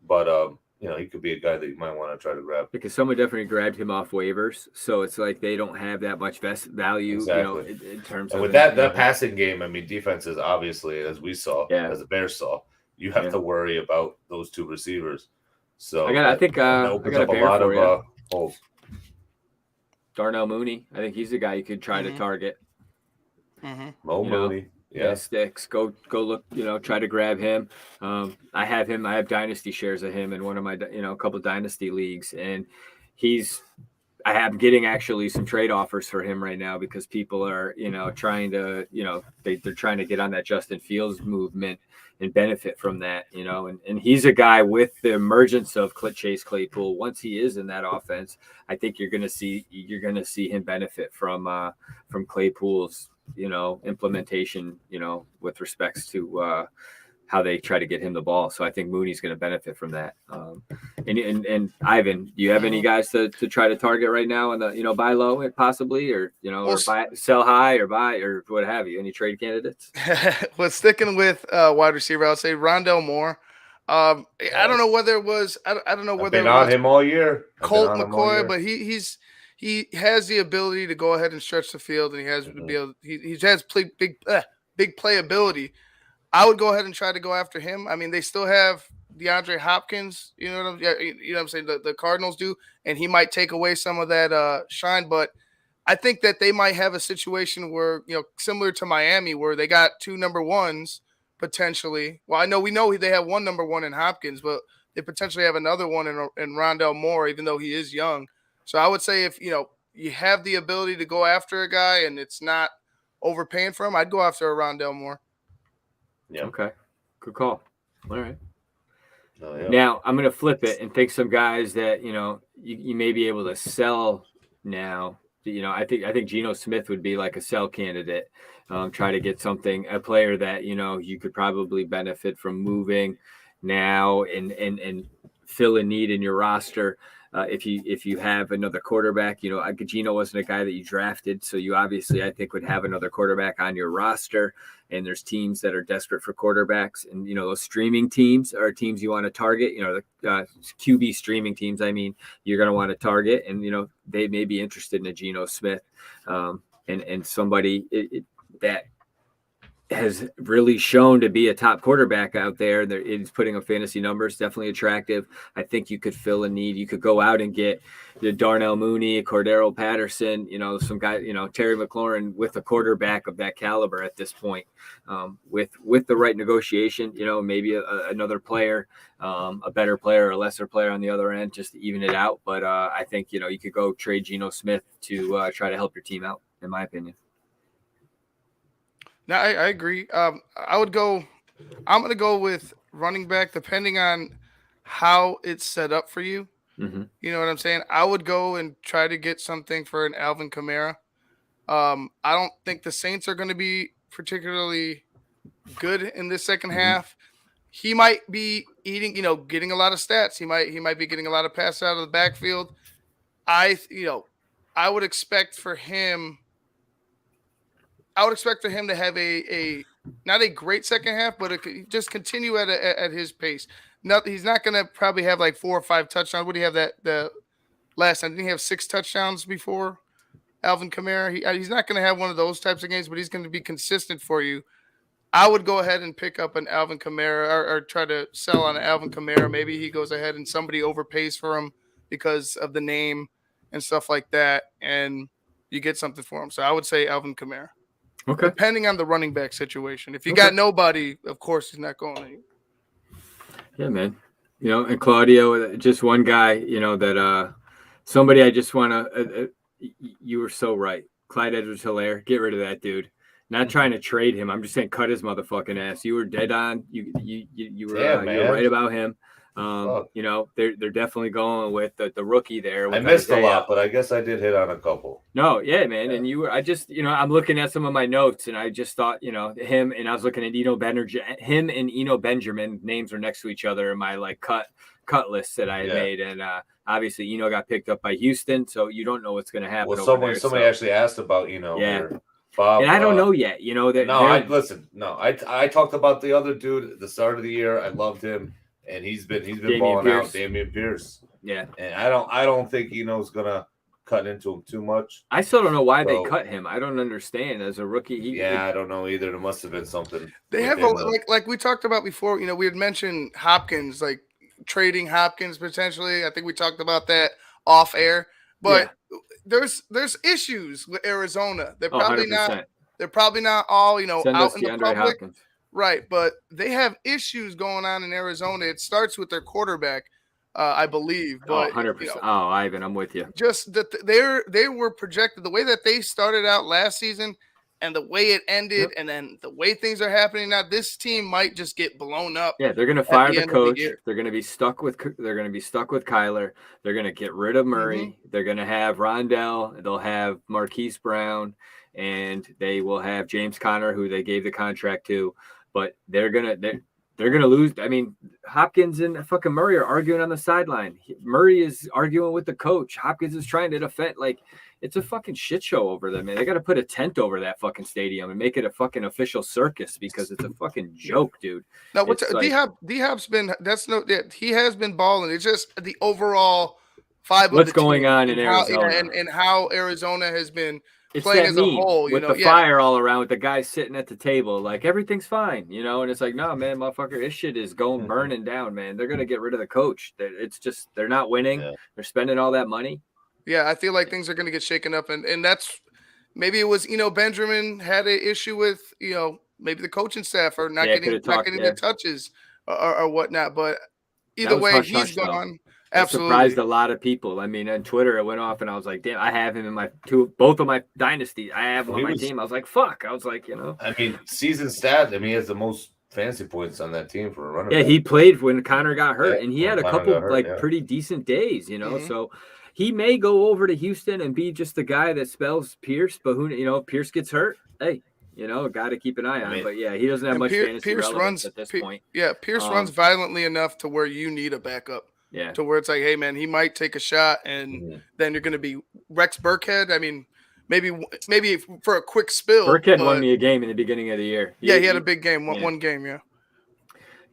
but he could be a guy that you might want to try to grab. Because someone definitely grabbed him off waivers, so it's like they don't have that much value, in terms of. With that passing game, defenses obviously, as we saw, as the Bears saw, you have to worry about those two receivers. So I think opens up a lot of holes. Darnell Mooney, I think he's a guy you could try to target. Mm-hmm. Mooney. Yeah, sticks. Go look, try to grab him. I have him. I have dynasty shares of him in one of my, a couple of dynasty leagues, and I am getting actually some trade offers for him right now because people are, trying to, they're trying to get on that Justin Fields movement and benefit from that, and he's a guy with the emergence of Chase Claypool. Once he is in that offense, I think you're going to see him benefit from Claypool's, implementation, with respects to how they try to get him the ball. So I think Mooney's going to benefit from that. And Ivan, do you have any guys to try to target right now in the, buy low possibly, or, or sell high or buy or what have you? Any trade candidates? Well, sticking with wide receiver, I would say Rondell Moore. I don't know whether it was, I don't know whether I've been on him all year. Colt McCoy, but he has the ability to go ahead and stretch the field, and he has he has big playability. I would go ahead and try to go after him. They still have DeAndre Hopkins, you know what I'm saying? The Cardinals do, and he might take away some of that shine, but I think that they might have a situation where, similar to Miami, where they got two number ones potentially. Well, we know they have one number one in Hopkins, but they potentially have another one in Rondell Moore, even though he is young. So I would say if, you have the ability to go after a guy and it's not overpaying for him, I'd go after a Rondell Moore. Yeah. Okay. Good call. All right. Now I'm going to flip it and take some guys that, you may be able to sell now. I think Geno Smith would be like a sell candidate. Try to get a player that, you could probably benefit from moving now and fill a need in your roster. If you have another quarterback, Gino wasn't a guy that you drafted, so you obviously, I think, would have another quarterback on your roster. And there's teams that are desperate for quarterbacks, and those streaming teams are teams you want to target. The QB streaming teams, you're going to want to target, and they may be interested in a Geno Smith, and somebody that has really shown to be a top quarterback out there. He's putting up fantasy numbers, definitely attractive. I think you could fill a need. You could go out and get Darnell Mooney, Cordero Patterson, some guy, Terry McLaurin with a quarterback of that caliber at this point. With the right negotiation, maybe another player, a better player or a lesser player on the other end, just to even it out. But I think, you could go trade Geno Smith to try to help your team out, in my opinion. No, I agree. I'm going to go with running back, depending on how it's set up for you. Mm-hmm. You know what I'm saying? I would go and try to get something for an Alvin Kamara. I don't think the Saints are going to be particularly good in this second half. He might be getting a lot of stats. He might be getting a lot of passes out of the backfield. I would expect for him. I would expect for him to have a not a great second half, but just continue at his pace. He's not going to probably have like 4 or 5 touchdowns. What do you have the last time? Didn't he have 6 touchdowns before Alvin Kamara? He's not going to have one of those types of games, but he's going to be consistent for you. I would go ahead and pick up an Alvin Kamara or try to sell on an Alvin Kamara. Maybe he goes ahead and somebody overpays for him because of the name and stuff like that, and you get something for him. So I would say Alvin Kamara. Okay. Depending on the running back situation. If you got nobody, of course he's not going anywhere. Yeah, man. And Claudio, just one guy, that somebody I just want to you were so right. Clyde Edwards-Helaire, get rid of that dude. Not trying to trade him. I'm just saying cut his motherfucking ass. You were dead on. You were right about him. They're definitely going with the rookie there. I missed a lot, but I guess I did hit on a couple. No, yeah, man. And I'm looking at some of my notes, and I just thought, him, and I was looking at him and Eno Benjamin names are next to each other in my cut list that I had made, and obviously Eno got picked up by Houston, so you don't know what's going to happen. Well, somebody actually asked about Eno. Yeah. Bob, and I don't know yet. I talked about the other dude at the start of the year. I loved him. And he's been balling out, Dameon Pierce. Yeah. And I don't think Eno's gonna cut into him too much. I still don't know why they cut him. I don't understand as a rookie. I don't know either. There must have been something. They have like we talked about before. We had mentioned Hopkins, like trading Hopkins potentially. I think we talked about that off air. But there's issues with Arizona. They're probably 100%. Not. They're probably not all Send out in the public. Hopkins. Right, but they have issues going on in Arizona. It starts with their quarterback, I believe. But 100%. Ivan, I'm with you. Just that they were projected the way that they started out last season, and the way it ended, and then the way things are happening now. This team might just get blown up. Yeah, they're going to fire the coach. They're going to be stuck with Kyler. They're going to get rid of Murray. Mm-hmm. They're going to have Rondell. They'll have Marquise Brown, and they will have James Conner, who they gave the contract to. But they're gonna lose. I mean, Hopkins and fucking Murray are arguing on the sideline. Murray is arguing with the coach. Hopkins is trying to defend. Like, it's a fucking shit show over there, man. They got to put a tent over that fucking stadium and make it a fucking official circus because it's a fucking joke, dude. Now, D-Hop's been he has been balling. It's just the overall vibe. What's going on in Arizona and how Arizona has been. It's playing that as meme a whole, with the fire all around with the guy sitting at the table, like everything's fine, and it's like, no, man, motherfucker, this shit is going burning down, man. They're gonna get rid of the coach. It's just they're not winning. Yeah. They're spending all that money. Yeah, I feel like things are gonna get shaken up, and that's maybe it was Benjamin had an issue with maybe the coaching staff or not getting the touches or whatnot, but either way, he's gone. Absolutely. Surprised a lot of people. I mean, on Twitter, it went off, and I was like, damn, I have him in both of my dynasties. I have him on my team. I was like, fuck. I was like, I mean, season stat, he has the most fantasy points on that team for a runner. Yeah, he played when Connor got hurt, and he had a couple pretty decent days, Mm-hmm. So he may go over to Houston and be just the guy that spells Pierce, but who, if Pierce gets hurt, hey, got to keep an eye on. But yeah, he doesn't have much fantasy relevance at this point. Yeah, Pierce runs violently enough to where you need a backup. Yeah. To where it's like, hey, man, he might take a shot, and then you're going to be Rex Burkhead. I mean, maybe for a quick spill. Burkhead won me a game in the beginning of the year. He had a big game, one game, yeah.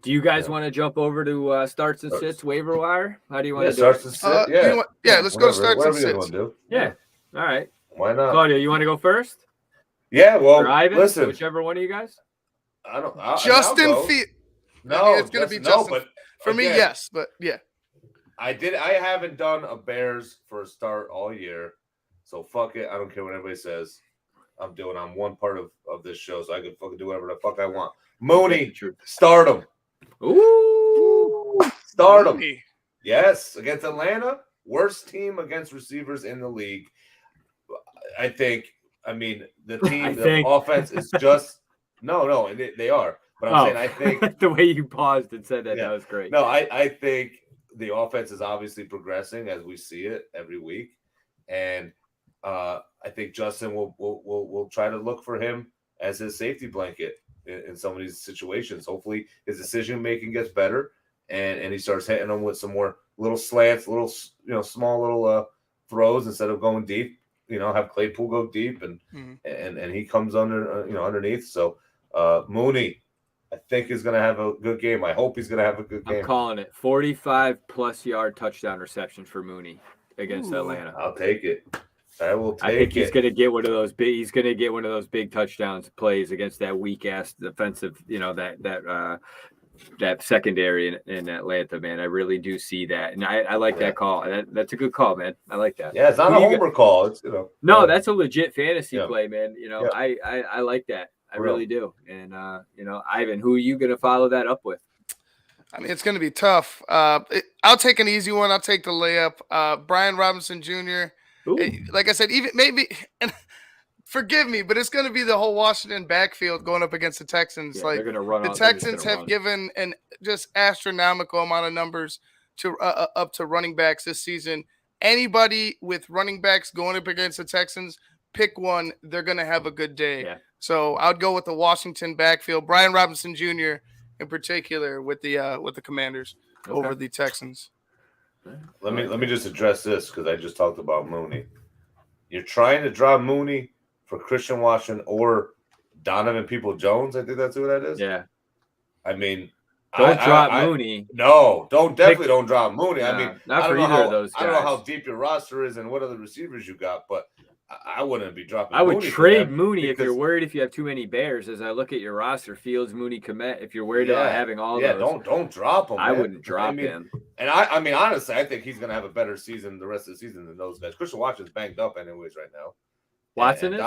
Do you guys want to jump over to starts and sits waiver wire? How do you want to do starts it? and sit? Yeah. Let's go to starts and sits. Do. Yeah. All right. Why not? Claudio, you want to go first? Yeah, well, or Ivan, listen. Whichever one of you guys. Justin Fields. No, it's going to be Justin. But for me, yes, but yeah. I haven't done a Bears for a start all year, so fuck it. I don't care what everybody says. I'm one part of this show, so I can fucking do whatever the fuck I want. Mooney, start him. Ooh, start him. Yes, against Atlanta, worst team against receivers in the league. I think. I mean, the offense is just no. They are, but I'm saying I think the way you paused and said that was great. No, I think the offense is obviously progressing as we see it every week, and I think Justin will try to look for him as his safety blanket in some of these situations. Hopefully, his decision making gets better, and he starts hitting them with some more little slants, small little throws instead of going deep. Have Claypool go deep, and he comes underneath. So Mooney, I think is going to have a good game. I hope he's going to have a good game. I'm calling it 45+ yard touchdown reception for Mooney against Atlanta. I'll take it. I will take it. I think he's going to get one of those big. He's going to get one of those big touchdowns plays against that weak ass defensive. That secondary in Atlanta, man. I really do see that, and I like that call. That's a good call, man. I like that. Yeah, it's not a homer call. It's no, that's a legit fantasy play, man. I like that. I really do. And Ivan, who are you going to follow that up with? I mean, it's going to be tough. I'll take an easy one. I'll take the layup. Brian Robinson Jr. Like I said, even maybe. And forgive me, but it's going to be the whole Washington backfield going up against the Texans. Yeah, they're going to run. The Texans have given an just astronomical amount of numbers to up to running backs this season. Anybody with running backs going up against the Texans, pick one. They're going to have a good day. Yeah. So I'd go with the Washington backfield. Brian Robinson Jr. in particular with the Commanders over the Texans. Let me just address this because I just talked about Mooney. You're trying to draw Mooney for Christian Washington or Donovan Peoples-Jones. I think that's who that is. Yeah. I mean, don't drop Mooney. No, don't drop Mooney. No, I mean, not for either of those guys. I don't know how deep your roster is and what other receivers you got, but I wouldn't be dropping. I would trade Mooney if you're worried if you have too many Bears. As I look at your roster, Fields, Mooney, Komet. If you're worried about having all those, don't drop him. I wouldn't drop him. And I mean, honestly, I think he's going to have a better season the rest of the season than those guys. Christian Watson's banged up anyways right now. Watson is?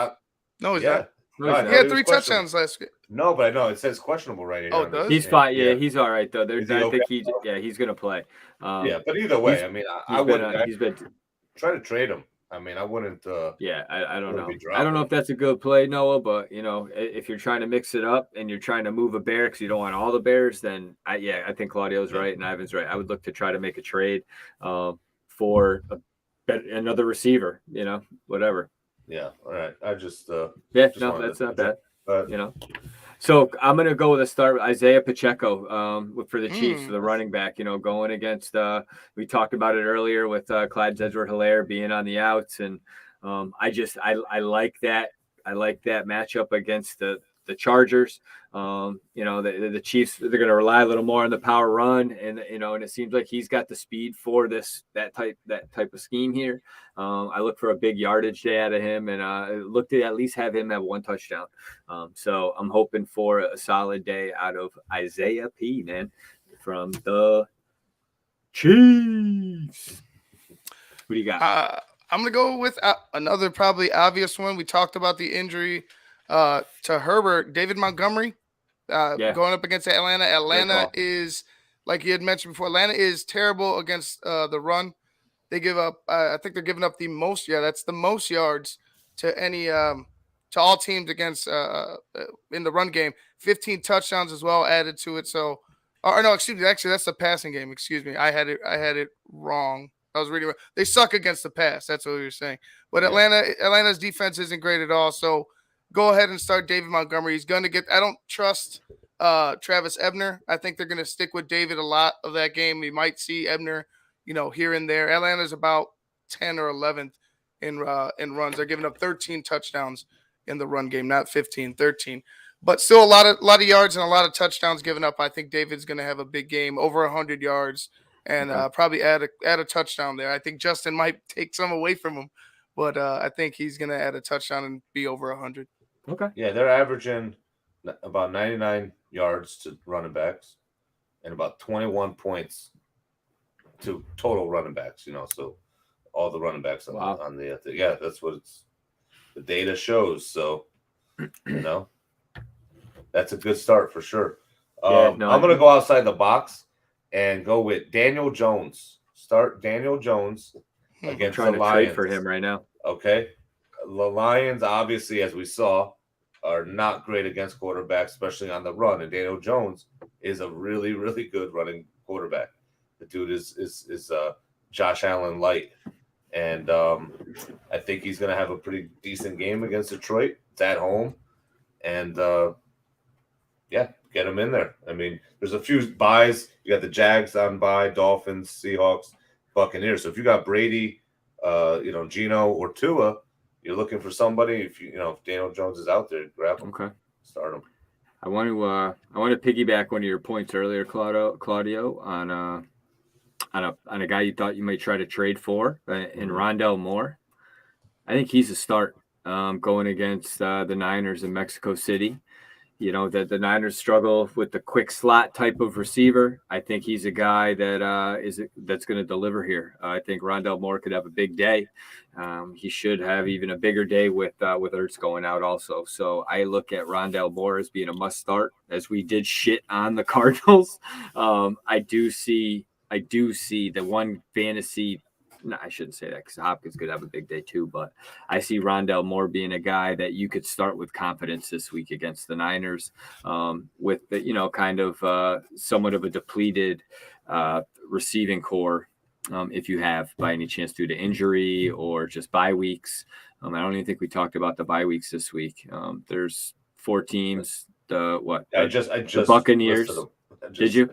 No, he's not. No, he had 3 touchdowns last game. No, but I know it says questionable right here. Oh, it does? He's fine. Yeah, he's all right though. I think he's going to play. But either way, I mean, I wouldn't. He's been try to trade him. I mean, I wouldn't. I don't know. I don't know if that's a good play, Noah. But if you're trying to mix it up and you're trying to move a bear because you don't want all the Bears, then I think Claudio's right and Ivan's right. I would look to try to make a trade for another receiver. Whatever. Yeah. All right. I just. That's not bad. So I'm going to go with a start with Isaiah Pacheco for the Chiefs, for the running back, going against, we talked about it earlier with Clyde Edwards-Helaire being on the outs. And I like that. I like that matchup against the Chargers. The Chiefs, they're going to rely a little more on the power run. And it seems like he's got the speed for that type of scheme here. I look for a big yardage day out of him and look to at least have him have 1 touchdown. So I'm hoping for a solid day out of Isaiah P, man, from the Chiefs. What do you got? I'm going to go with another probably obvious one. We talked about the injury to Herbert, David Montgomery, going up against Atlanta. Atlanta is, like you had mentioned before, Atlanta is terrible against the run. They give up, I think they're giving up the most. Yeah, that's the most yards to any to all teams against in the run game. 15 touchdowns as well added to it. So, or no, excuse me. Actually, that's the passing game. Excuse me, I had it wrong. I was reading. They suck against the pass. That's what we were saying. But Atlanta's defense isn't great at all. So go ahead and start David Montgomery. He's going to get – I don't trust Travis Ebner. I think they're going to stick with David a lot of that game. We might see Ebner here and there. Atlanta's about 10 or 11th in runs. They're giving up 13 touchdowns in the run game, not 15, 13. But still a lot of yards and a lot of touchdowns given up. I think David's going to have a big game, over 100 yards, and probably add a touchdown there. I think Justin might take some away from him, but I think he's going to add a touchdown and be over 100. Okay. Yeah, they're averaging about 99 yards to running backs and about 21 points to total running backs, so all the running backs on the yeah, that's what the data shows. So, that's a good start for sure. I'm going to go outside the box and go with Daniel Jones. Start Daniel Jones against the Lions. I'm trying to trade for him right now. Okay. The Lions, obviously, as we saw, are not great against quarterbacks, especially on the run. And Daniel Jones is a really, really good running quarterback. The dude is Josh Allen light. And I think he's going to have a pretty decent game against Detroit. It's at home. And, get him in there. I mean, there's a few buys. You got the Jags on bye, Dolphins, Seahawks, Buccaneers. So if you got Brady, Geno or Tua, you're looking for somebody. If if Daniel Jones is out there, grab him. Okay, start him. I want to piggyback one of your points earlier, Claudio, on a guy you thought you might try to trade for in Rondell Moore. I think he's a start going against the Niners in Mexico City. That the Niners struggle with the quick slot type of receiver. I think he's a guy that's going to deliver here. I think Rondell Moore could have a big day. He should have even a bigger day with Ertz going out also. So I look at Rondell Moore as being a must start. As we did shit on the Cardinals, I do see the one fantasy. No, I shouldn't say that because Hopkins could have a big day too, but I see Rondell Moore being a guy that you could start with confidence this week against the Niners with the, kind of somewhat of a depleted receiving core if you have by any chance due to injury or just bye weeks. I don't even think we talked about the bye weeks this week. There's 4 teams. I just the Buccaneers. Did you?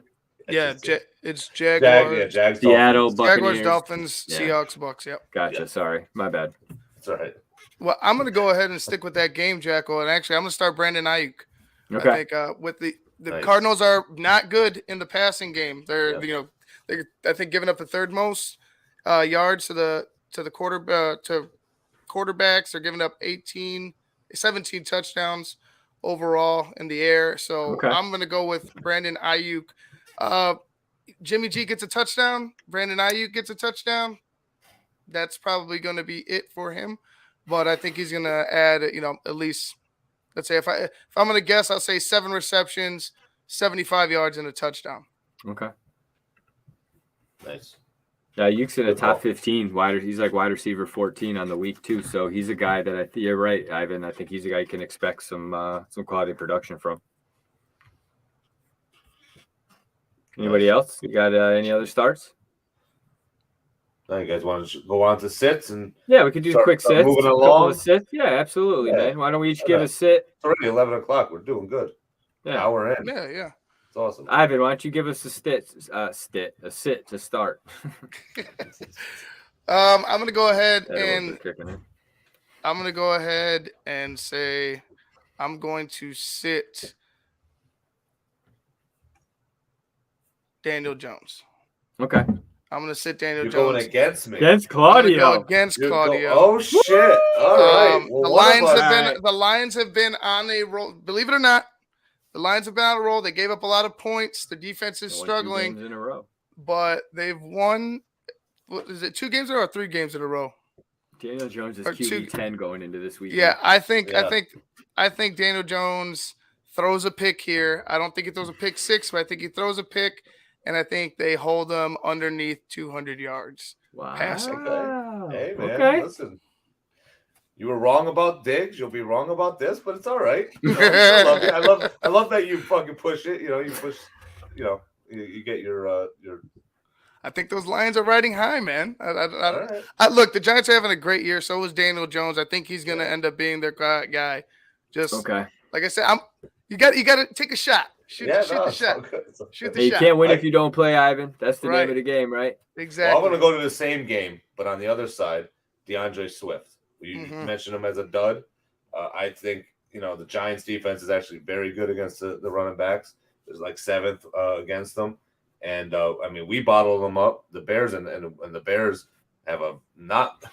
Yeah, it's Jaguars, Seattle, Jaguars, Dolphins, Seahawks, Bucks. Yep. Gotcha. Yep. Sorry, my bad. It's all right. Well, I'm going to go ahead and stick with that game, Jackal, and actually, I'm going to start Brandon Ayuk. Okay. I think with the Nice. Cardinals are not good in the passing game. They're they're I think giving up the third most yards to the quarterbacks. They're giving up 17 touchdowns overall in the air. So I'm going to go with Brandon Ayuk. Jimmy G gets a touchdown. Brandon Ayuk gets a touchdown. That's probably going to be it for him. But I think he's going to add, at least, let's say if I'm going to guess, I'll say 7 receptions, 75 yards, and a touchdown. Okay. Nice. Yeah, Ayuk's in the top 15. He's like wide receiver 14 on the week too. So he's a guy that you're right, Ivan. I think he's a guy you can expect some quality production from. Anybody else? You got any other starts? Now you guys want to go on to sits and we could do quick sits. Moving a along. couple of sits. Yeah, absolutely, man. Why don't we each give a sit? It's already 11 o'clock. We're doing good. Yeah, hour in. Yeah. It's awesome. Ivan, why don't you give us a sit to start? I'm gonna go ahead and say I'm going to sit Daniel Jones. Okay. I'm going to sit Daniel Jones. You're going against me. Against Claudio. Go against Claudio. Oh, shit. All right. Well, the Lions have been on a roll. Believe it or not, the Lions have been on a roll. They gave up a lot of points. The defense is struggling. 2 games in a row. But they've won, what is it, 2 games in a row or 3 games in a row? Daniel Jones is Wk.10 going into this week. Yeah, I think Daniel Jones throws a pick here. I don't think he throws a pick 6, but I think he throws a pick. And I think they hold them underneath 200 yards passing. Hey, man, listen. You were wrong about Diggs. You'll be wrong about this, but it's all right. I love it. I love that you fucking push it. You push. You get your. I think those Lions are riding high, man. Right. Look, the Giants are having a great year. So is Daniel Jones. I think he's going to end up being their guy. Just like I said, you got to take a shot. Shoot the shot. Shoot the Hey, you shot. can't win if you don't play, Ivan. That's the Right. name of the game, right? Exactly. Well, I'm going to go to the same game, but on the other side, DeAndre Swift. You mentioned him as a dud. I think, the Giants defense is actually very good against the running backs. There's like 7th against them. And, we bottled them up. The Bears and the Bears have a not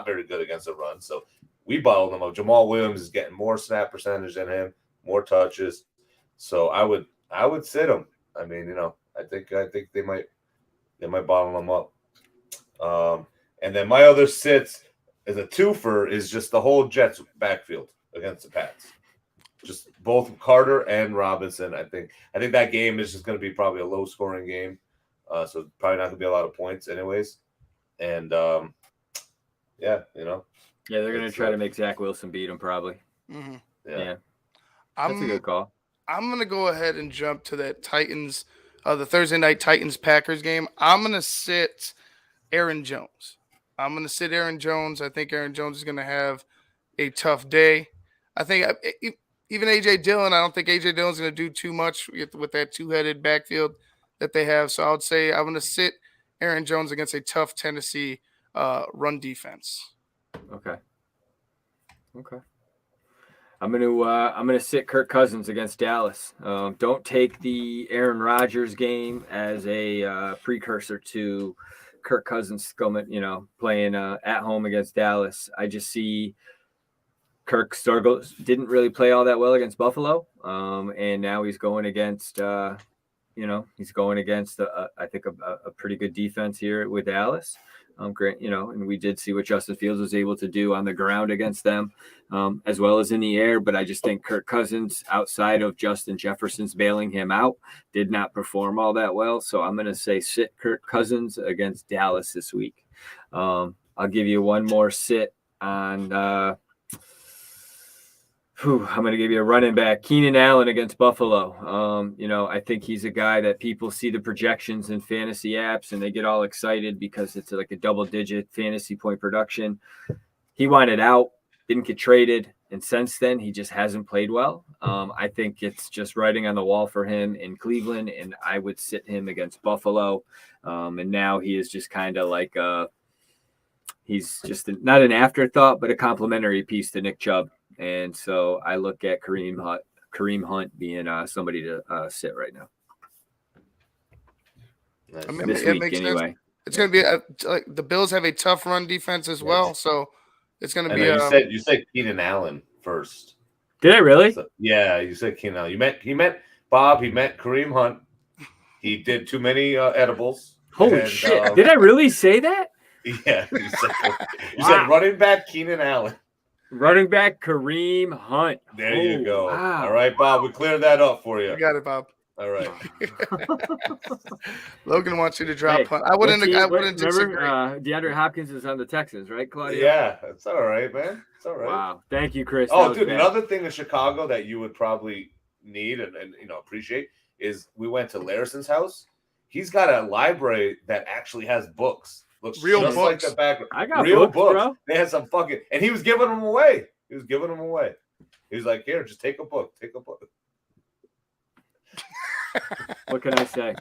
very good against the run. So we bottled them up. Jamal Williams is getting more snap percentage than him, more touches. So I would sit him. I think they might bottle them up. And then my other sits as a twofer is just the whole Jets backfield against the Pats. Just both Carter and Robinson. I think that game is just going to be probably a low scoring game. So probably not going to be a lot of points anyways. And yeah, they're going to try to make Zach Wilson beat him probably. Mm-hmm. Yeah. That's a good call. I'm going to go ahead and jump to that Titans, the Thursday night Titans-Packers game. I'm going to sit Aaron Jones. I think Aaron Jones is going to have a tough day. I think even A.J. Dillon, I don't think A.J. Dillon's going to do too much with that two-headed backfield that they have. So I would say I'm going to sit Aaron Jones against a tough Tennessee run defense. Okay. I'm gonna sit Kirk Cousins against Dallas. Don't take the Aaron Rodgers game as a precursor to Kirk Cousins playing at home against Dallas. I just see Kirk didn't really play all that well against Buffalo, and now he's going against I think a pretty good defense here with Dallas. Great, and we did see what Justin Fields was able to do on the ground against them, as well as in the air. But I just think Kirk Cousins, outside of Justin Jefferson's bailing him out, did not perform all that well. So I'm going to say sit Kirk Cousins against Dallas this week. I'll give you one more sit on. I'm going to give you a running back, Keenan Allen against Buffalo. I think he's a guy that people see the projections in fantasy apps and they get all excited because it's like a double-digit fantasy point production. He wanted out, didn't get traded, and since then he just hasn't played well. I think it's just writing on the wall for him in Cleveland, and I would sit him against Buffalo. And now he is just kind of like he's just not an afterthought, but a complimentary piece to Nick Chubb. And so I look at Kareem Hunt being somebody to sit right now. This week, anyway. Sense. It's going to be the Bills have a tough run defense as well, so it's going to be. You said Keenan Allen first. Did I really? So, yeah, you said Keenan Allen. He meant Bob. He meant Kareem Hunt. He did too many edibles. Holy shit! Did I really say that? Yeah, you said running back Keenan Allen. Running back Kareem Hunt. There you go. Wow. All right, Bob. We cleared that up for you. You got it, Bob. All right. Logan wants you to drop Hunt. I wouldn't disagree. DeAndre Hopkins is on the Texans, right, Claudio? Yeah, it's all right, man. It's all right. Wow. Thank you, Chris. Oh, dude, another thing in Chicago that you would probably need and appreciate is we went to Larison's house. He's got a library that actually has books. Looks real just books. like the back. I got real books, bro. They had some fucking, and he was giving them away. He was like, "Here, just take a book. Take a book." What can I say?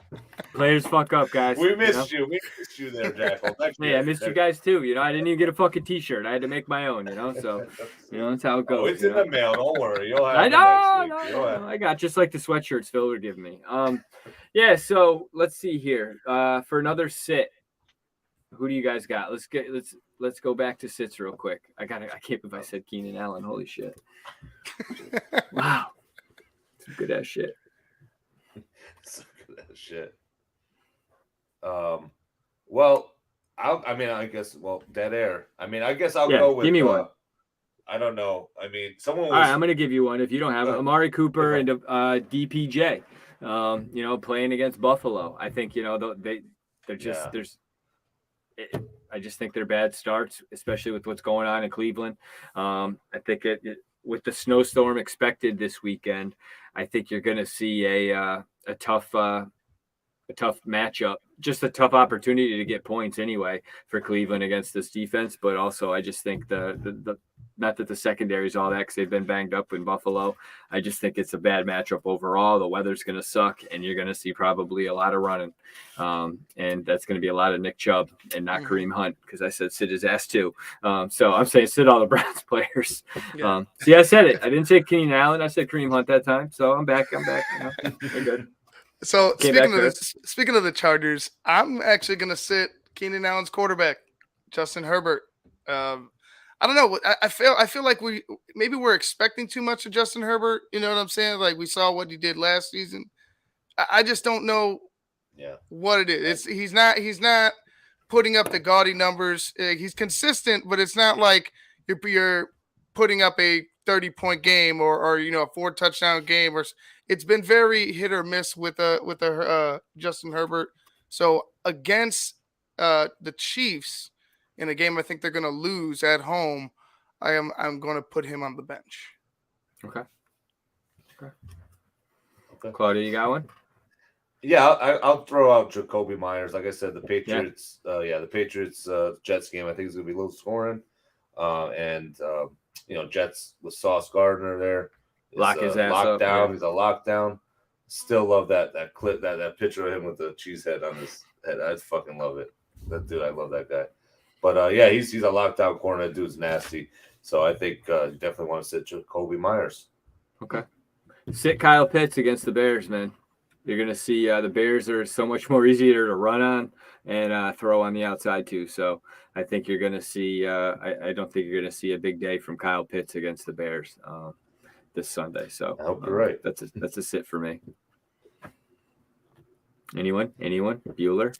Players fuck up, guys. We missed you. We missed you there, Jackal. I missed you guys too. I didn't even get a fucking T-shirt. I had to make my own. So that's how it goes. Oh, it's in the mail. Don't worry. You'll have. I know. I got just like the sweatshirts Phil would give me. Yeah. So let's see here. For another sit. Who do you guys got? Let's go back to sits real quick. I can't believe I said Keenan Allen. Holy shit. Wow. Some good ass shit. Some good ass shit. Well, I guess dead air. I guess I'll go with give me one. I don't know. Someone was, all right, I'm gonna give you one if you don't have it. Amari Cooper and DPJ. Playing against Buffalo. I think they're just I just think they're bad starts, especially with what's going on in Cleveland. I think with the snowstorm expected this weekend, I think you're going to see a tough matchup, just a tough opportunity to get points anyway for Cleveland against this defense. But also, I just think the not that the secondary is all that because they've been banged up in Buffalo. I just think it's a bad matchup overall. The weather's going to suck, and you're going to see probably a lot of running. And that's going to be a lot of Nick Chubb and not Kareem Hunt because I said sit his ass too. So I'm saying sit all the Browns players. Yeah. See, I said it. I didn't say Keenan Allen. I said Kareem Hunt that time. So I'm back. You know, we're good. So speaking of the Chargers, I'm actually going to sit Keenan Allen's quarterback, Justin Herbert. I don't know. I feel like we're expecting too much of Justin Herbert. You know what I'm saying? Like we saw what he did last season. I just don't know what it is. He's not putting up the gaudy numbers. He's consistent, but it's not like you're putting up a 30-point game or a 4-touchdown game. Or it's been very hit or miss with Justin Herbert. So against the Chiefs in a game I think they're going to lose at home, I'm going to put him on the bench. Okay. Claudio, you got one? Yeah, I'll throw out Jacoby Myers. Like I said, the Patriots, the Patriots Jets game I think is going to be low scoring. Jets with Sauce Gardner there. Lock his ass lockdown. up. Yeah. He's a lockdown. Still love that clip, that picture of him with the cheese head on his head. I just fucking love it. That dude, I love that guy. But he's a lockdown corner. That dude's nasty. So I think you definitely want to sit Jacoby Myers. Okay. Sit Kyle Pitts against the Bears, man. You're going to see the Bears are so much more easier to run on and throw on the outside too. So I think you're going to see I don't think you're going to see a big day from Kyle Pitts against the Bears this Sunday. So I hope you're right. That's a sit for me. Anyone? Bueller?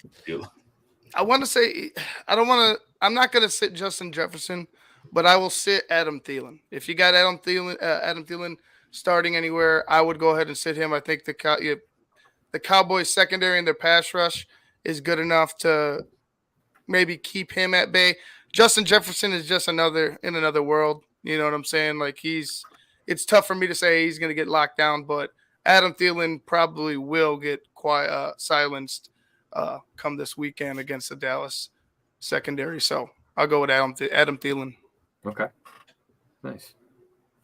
I want to say I'm not going to sit Justin Jefferson, but I will sit Adam Thielen. If you got Adam Thielen starting anywhere, I would go ahead and sit him. I think the Cowboys secondary and their pass rush is good enough to maybe keep him at bay. Justin Jefferson is just in another world. You know what I'm saying? Like it's tough for me to say he's going to get locked down, but Adam Thielen probably will get silenced come this weekend against the Dallas secondary. So I'll go with Adam Thielen. Okay. Nice.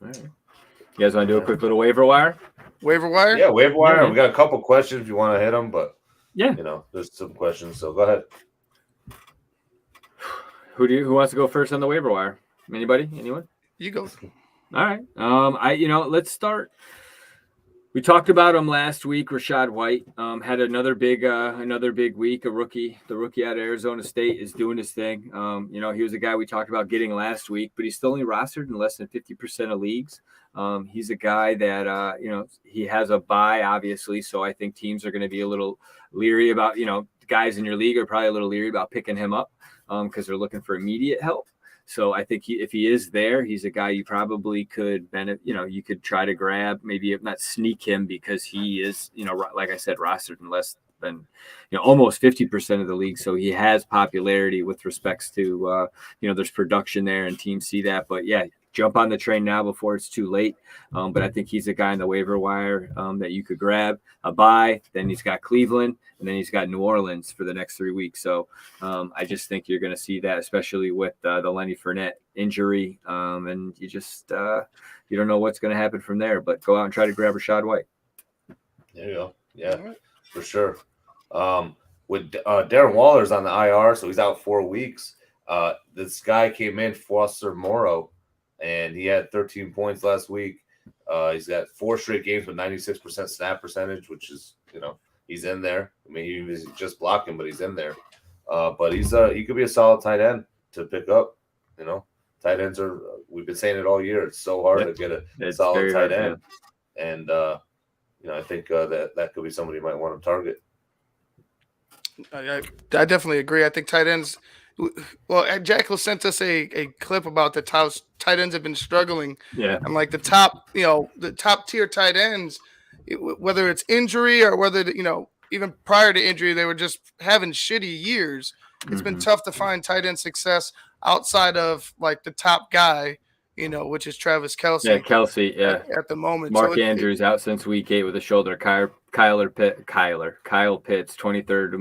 All right. You guys want to do a quick little waiver wire? Waiver wire? Yeah, waiver wire. We got a couple questions if you want to hit them, but there's some questions. So go ahead. Who wants to go first on the waiver wire? Anybody? Anyone? You go. All right. Let's start. We talked about him last week. Rachaad White had another big week. The rookie out of Arizona State is doing his thing. He was a guy we talked about getting last week, but he's still only rostered in less than 50% of leagues. He's a guy that he has a bye, obviously, so I think teams are going to be a little leery about guys in your league are probably a little leery about picking him up because they're looking for immediate help. So I think if he is there, he's a guy you probably could you could try to grab, maybe if not sneak him because he is, like I said, rostered in less than, almost 50% of the league. So he has popularity with respects to, there's production there and teams see that. But yeah, jump on the train now before it's too late. But I think he's a guy in the waiver wire that you could grab a buy. Then he's got Cleveland, and then he's got New Orleans for the next 3 weeks. So I just think you're going to see that, especially with the Lenny Fournette injury. And you just you don't know what's going to happen from there. But go out and try to grab Rachaad White. There you go. Yeah, for sure. With Darren Waller's on the IR, so he's out 4 weeks. This guy came in, Foster Moreau, and he had 13 points last week. He's got 4 straight games with 96% snap percentage, which is, he's in there. I mean, he was just blocking, but he's in there. But he could be a solid tight end to pick up. Tight ends we've been saying it all year. It's so hard to get a solid tight end. And, I think that could be somebody you might want to target. I definitely agree. I think tight ends. Well, Jackal sent us a clip about how tight ends have been struggling. Yeah, and like the top tier tight ends, whether it's injury or whether even prior to injury they were just having shitty years. It's been tough to find tight end success outside of like the top guy, which is Travis Kelce. Yeah, Kelce. Yeah, at the moment. Mark Andrews out since week 8 with a shoulder. Kyle Pitts, 23rd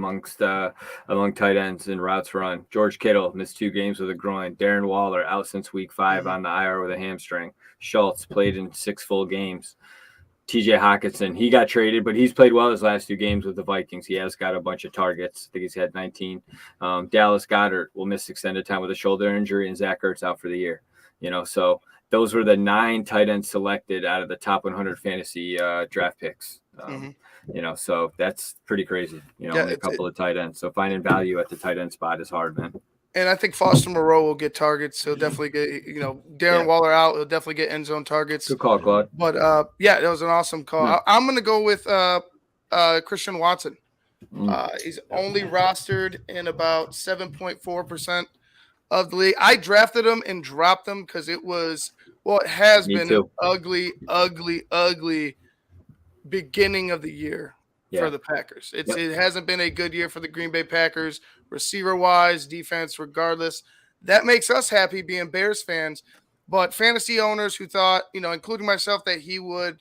among tight ends in routes run. George Kittle missed 2 games with a groin. Darren Waller out since week 5 on the IR with a hamstring. Schultz played in 6 full games. TJ Hawkinson, he got traded, but he's played well his last 2 games with the Vikings. He has got a bunch of targets. I think he's had 19. Dallas Goedert will miss extended time with a shoulder injury, and Zach Ertz out for the year. So those were the 9 tight ends selected out of the top 100 fantasy draft picks. So that's pretty crazy. Only a couple of tight ends. So finding value at the tight end spot is hard, man. And I think Foster Moreau will get targets. He'll definitely get, Darren Waller out. He'll definitely get end zone targets. Good call, Claude. But that was an awesome call. I'm going to go with Christian Watson. He's only rostered in about 7.4% of the league. I drafted him and dropped him because it has been an ugly beginning of the year for the Packers. It hasn't been a good year for the Green Bay Packers, receiver-wise, defense, regardless. That makes us happy being Bears fans. But fantasy owners who thought, including myself, that he would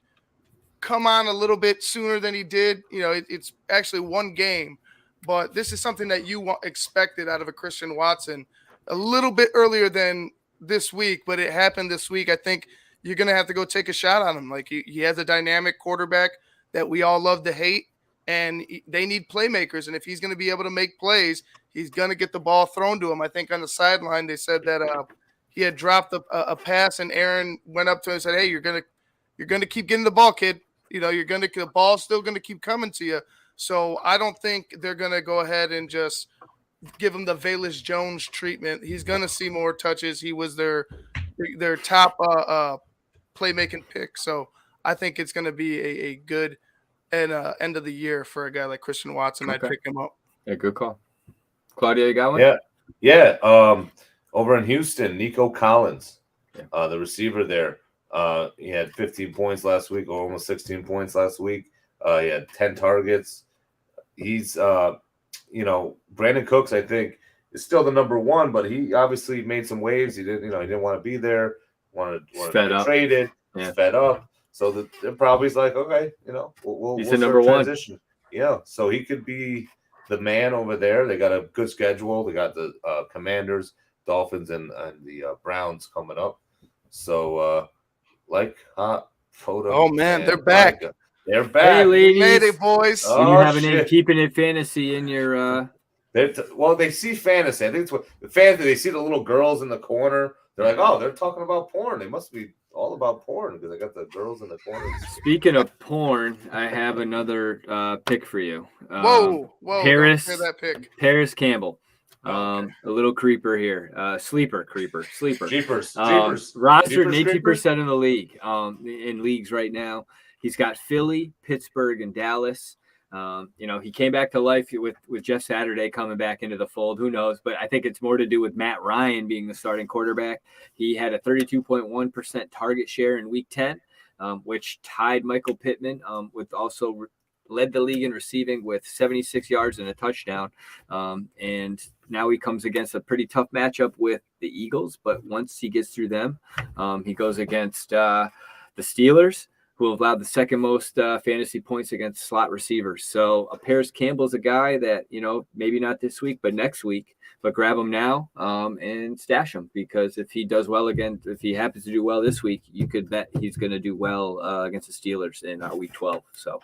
come on a little bit sooner than he did, it's actually 1 game. But this is something that you expected out of a Christian Watson a little bit earlier than this week, but it happened this week. I think you're going to have to go take a shot on him. Like he has a dynamic quarterback that we all love to hate, and they need playmakers. And if he's going to be able to make plays, he's going to get the ball thrown to him. I think on the sideline they said that he had dropped a pass, and Aaron went up to him and said, "Hey, you're going to keep getting the ball, kid. The ball's still going to keep coming to you." So I don't think they're going to go ahead and just give him the Velus Jones treatment. He's going to see more touches. He was their top playmaking pick. So I think it's going to be a good end of the year for a guy like Christian Watson. Okay. I'd pick him up. Yeah, good call. Claudio, you got one? Yeah. Over in Houston, Nico Collins, the receiver there. He had 15 points last week, or almost 16 points last week. He had 10 targets. He's, Brandon Cooks, I think, is still the number 1, but he obviously made some waves. He didn't want to be there. Wanted to get traded. Yeah. Fed up. So they're probably like, okay, we'll he's the number 1. Yeah, so he could be the man over there. They got a good schedule. They got the Commanders, Dolphins, and the Browns coming up. So, hot photo. Oh man, they're back. They're back. Hey, ladies. Mayday, boys. And you have a name, Keepin It Fantasy in your. They see fantasy. I think it's what the fantasy. They see the little girls in the corner. They're like, oh, they're talking about porn. They must be all about porn because I got the girls in the corner. Speaking of porn, I have another pick for you. Whoa! Paris. Don't hear that pick. Paris Campbell. Okay. A little creeper here. Sleeper. Jeepers. Rostered 80% of the league. In leagues right now. He's got Philly, Pittsburgh, and Dallas. He came back to life with Jeff Saturday coming back into the fold. Who knows? But I think it's more to do with Matt Ryan being the starting quarterback. He had a 32.1% target share in Week 10, which tied Michael Pittman, with also led the league in receiving with 76 yards and a touchdown. And now he comes against a pretty tough matchup with the Eagles. But once he gets through them, he goes against the Steelers, who have allowed the second most fantasy points against slot receivers. So Paris Campbell's a guy that, maybe not this week, but next week, but grab him now and stash him, because if he does well again, if he happens to do well this week, you could bet he's going to do well against the Steelers in Week 12. So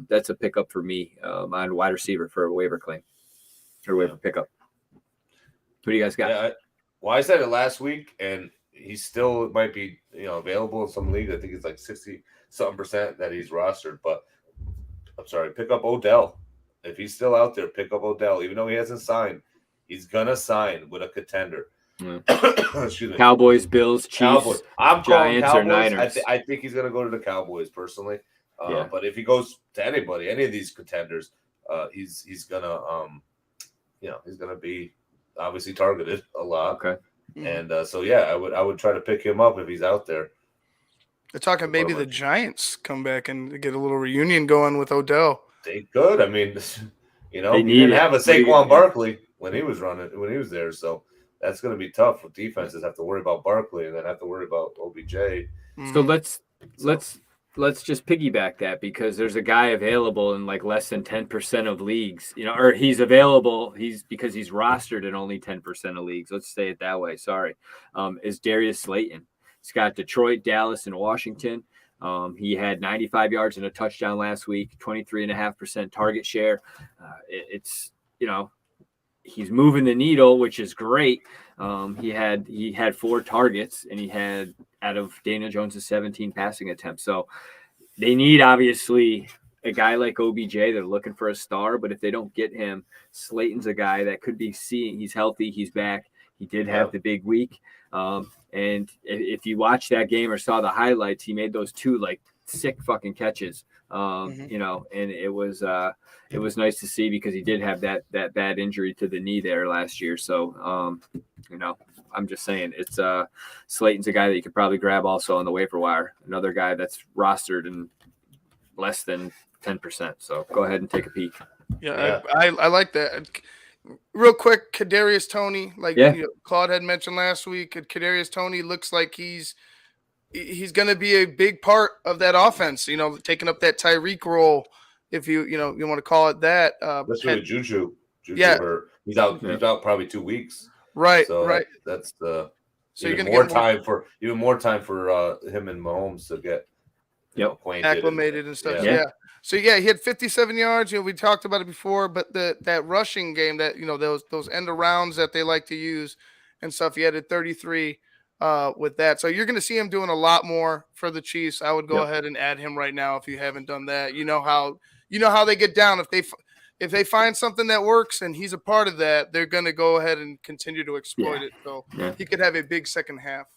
that's a pickup for me on wide receiver for a waiver claim or waiver pickup. What do you guys got? Yeah, I said it last week, and he still might be available in some leagues. I think it's like 60-something% that he's rostered. But I'm sorry, pick up Odell. If he's still out there, pick up Odell. Even though he hasn't signed, he's gonna sign with a contender. Excuse me. Cowboys, Bills, Chiefs, Cowboys. I'm Giants, Cowboys. or Niners. I think he's gonna go to the Cowboys personally. But if he goes to anybody, any of these contenders, he's gonna he's gonna be obviously targeted a lot. Okay. And I would try to pick him up if he's out there. They're talking maybe the Giants come back and get a little reunion going with Odell. They could. I mean, he didn't have a Saquon Barkley when he was there, so that's going to be tough. With defenses have to worry about Barkley and then have to worry about OBJ. So let's let's just piggyback that because there's a guy available in like less than 10% of leagues, or he's available. Because he's rostered in only 10% of leagues. Let's say it that way. Sorry. Is Darius Slayton. He's got Detroit, Dallas, and Washington. He had 95 yards and a touchdown last week, 23.5% target share. It's he's moving the needle, which is great. He had 4 targets, and he had out of Daniel Jones's 17 passing attempts. So they need obviously a guy like OBJ. They're looking for a star, but if they don't get him, Slayton's a guy that could be seeing. He's healthy. He's back. He did have the big week. And if you watched that game or saw the highlights, he made those 2 like sick fucking catches. And it was nice to see because he did have that bad injury to the knee there last year. So, I'm just saying it's Slayton's a guy that you could probably grab also on the waiver wire. Another guy that's rostered in less than 10%. So go ahead and take a peek. Yeah. I like that. Real quick, Kadarius Toney, Claude had mentioned last week, Kadarius Toney looks like he's going to be a big part of that offense, taking up that Tyreek role, if you want to call it that. That's really Juju. Yeah. He's out probably 2 weeks. Right. So right. That's the so even more time for him and Mahomes to get acquainted, acclimated and stuff. Yeah. So he had 57 yards. We talked about it before, but that rushing game that those end arounds that they like to use and stuff. He had a 33 with that. So you're going to see him doing a lot more for the Chiefs. I would go ahead and add him right now if you haven't done that. You know how they get down if they find something that works and he's a part of that, they're going to go ahead and continue to exploit it. So he could have a big second half.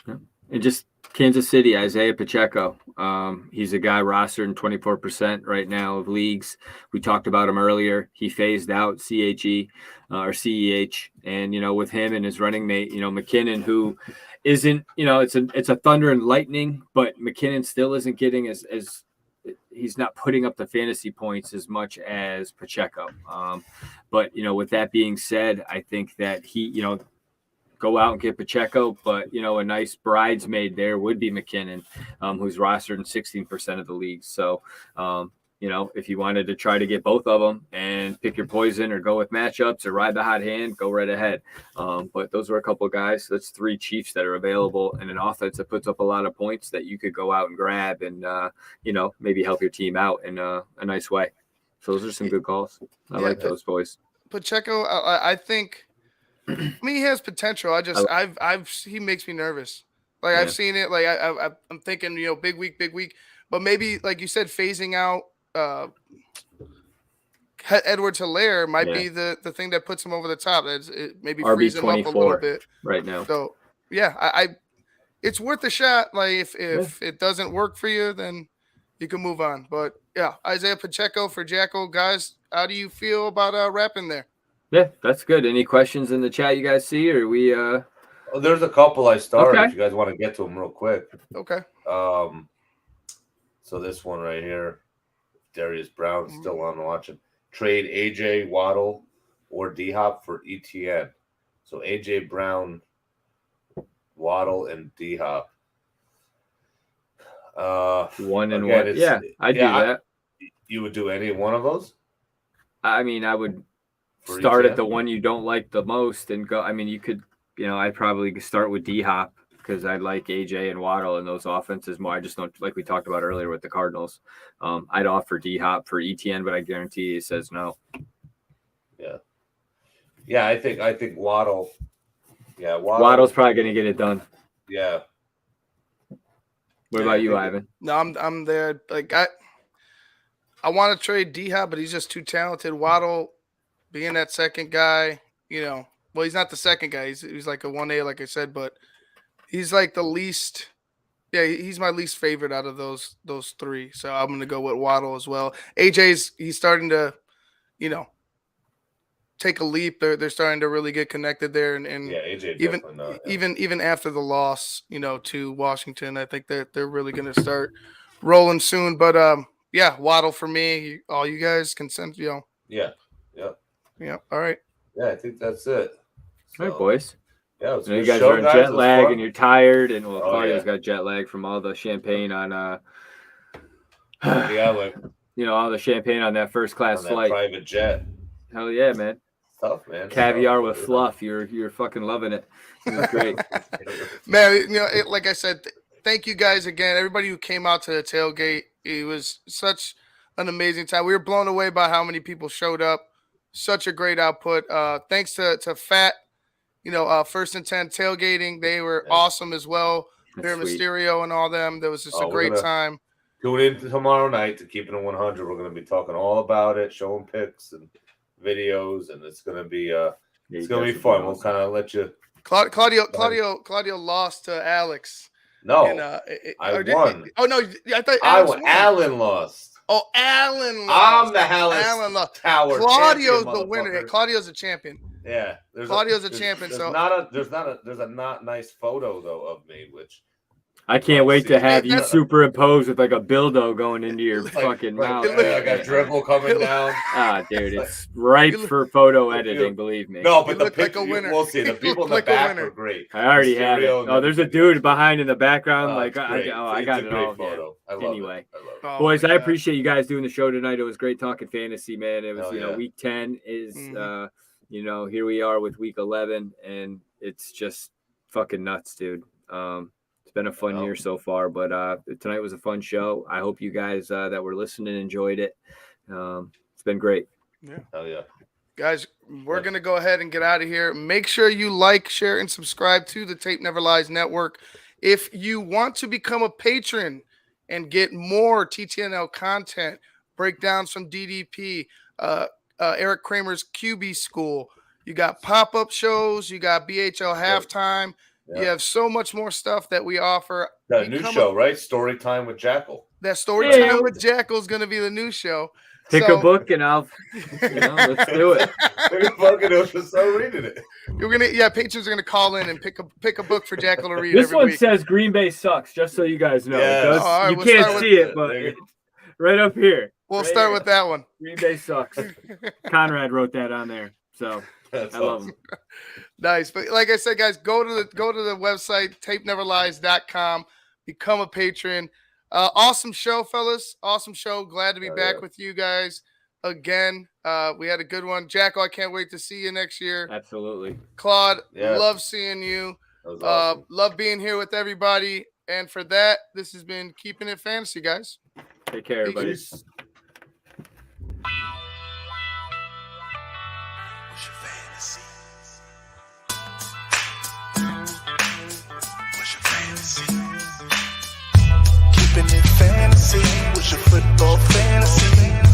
Yeah. And just Kansas City, Isaiah Pacheco. He's a guy rostered in 24% right now of leagues. We talked about him earlier. He phased out CEH. And, with him and his running mate, McKinnon, who isn't, it's a thunder and lightning, but McKinnon still isn't getting as he's not putting up the fantasy points as much as Pacheco. But, with that being said, I think that he, go out and get Pacheco, but, a nice bridesmaid there would be McKinnon, who's rostered in 16% of the league. So, if you wanted to try to get both of them and pick your poison or go with matchups or ride the hot hand, go right ahead. But those were a couple of guys. That's 3 Chiefs that are available in an offense that puts up a lot of points that you could go out and grab and, maybe help your team out in a nice way. So those are some good calls. I like those boys. Pacheco, I think, he has potential. He makes me nervous. I've seen it. I'm thinking, big week, but maybe like you said, phasing out Edwards-Helaire might be the thing that puts him over the top. It maybe frees him up a little bit right now. So it's worth a shot. If it doesn't work for you, then you can move on. But Isaiah Pacheco for Jackal. Guys, how do you feel about wrapping there? Yeah, that's good. Any questions in the chat you guys see, or we there's a couple I started. If you guys want to get to them real quick. Okay. So this one right here, Darius Brown still on watching. Trade AJ, Waddle, or D-Hop for ETN. So AJ Brown, Waddle, and D-Hop. 1 and 1. Yeah, I'd do that. You would do any one of those? I would start at the one you don't like the most and go. You could, I'd probably start with D-Hop because I like AJ and Waddle in those offenses more. I just don't, like we talked about earlier with the Cardinals. I'd offer D-Hop for ETN, but I guarantee he says no. Yeah, I think Waddle. Yeah, Waddle's probably going to get it done. Yeah. What about you, Ivan? No, I'm there. I want to trade D-Hop, but he's just too talented. Waddle, being that second guy, well, he's not the second guy. He's like a 1A, like I said, but he's like the least. Yeah, he's my least favorite out of those 3. So I'm going to go with Waddle as well. He's starting to, take a leap. They're starting to really get connected there, and AJ even after the loss, to Washington, I think that they're really going to start rolling soon. But Waddle for me. All you guys consent, Yeah. Yeah. All right. Yeah, I think that's it. All right, boys. Yeah, it's you guys are in jet lag and you're tired, and Claudio's got jet lag from all the champagne on Yeah, I went You know, all the champagne on that first class on that flight. private jet. Hell yeah, man. Tough, man. Caviar with fluff. You're fucking loving it. It was great. Man, you know, like I said, thank you guys again. Everybody who came out to the tailgate. It was such an amazing time. We were blown away by how many people showed up. Such a great output. Thanks to Fat, you know, First and 10 tailgating. They were awesome as well. Here, Mysterio and all them. There was just a great time. Tune in tomorrow night to Keepin It 100. We're going to be talking all about it, showing pics and videos, and it's going to be fun. We'll kind of let you. Claudio lost to Alex. No, I won. No, I thought Alex won. Alan lost. Oh, Alan lost. I'm the Alan lost. Tower. Claudio's the winner. Claudio's a champion. Yeah, Claudio's a champion. There's a not nice photo though of me, which I can't wait to have you superimposed with like a dildo going into your fucking mouth. I got dribble coming down. Ah, dude, it's ripe for photo editing. Believe me. No, but the picture, we'll see. The people in the back are great. I already have it. Oh, there's a dude behind in the background. Like, I got it all. Photo. Anyway, boys, I appreciate you guys doing the show tonight. It was great talking fantasy, man. It was, week 10 is, here we are with week 11, and it's just fucking nuts, dude. It's been a fun year so far, but tonight was a fun show. I hope you guys that were listening enjoyed it. It's been great. Yeah. Hell yeah. Guys, we're going to go ahead and get out of here. Make sure you like, share, and subscribe to the Tape Never Lies Network. If you want to become a patron and get more TTNL content, breakdowns from DDP, Eric Kramer's QB School, you got pop-up shows, you got BHL Halftime. Yeah. You have so much more stuff that we offer. Got a new show, right? Story Time with Jackle. That Story Time with Jackle is going to be the new show. Pick a book and let's do it. Pick a book and I'll start reading it. Patrons are gonna call in and pick a book for Jackal to read. This one says Green Bay sucks, just so you guys know. Yeah. You can't see it, but right up here. We'll start with that one. Green Bay sucks. Conrad wrote that on there, so I love him. Nice, but like I said, guys, go to the website tapeneverlies.com. Become a patron. Awesome show, fellas. Awesome show. Glad to be back with you guys again. We had a good one. Jackal, I can't wait to see you next year. Absolutely. Claude, love seeing you. Awesome. Love being here with everybody. And for that, this has been Keepin It Fantasy, guys. Take care, everybody. What's your fantasy? What's your fantasy? Keepin' it fantasy. What's your football fantasy?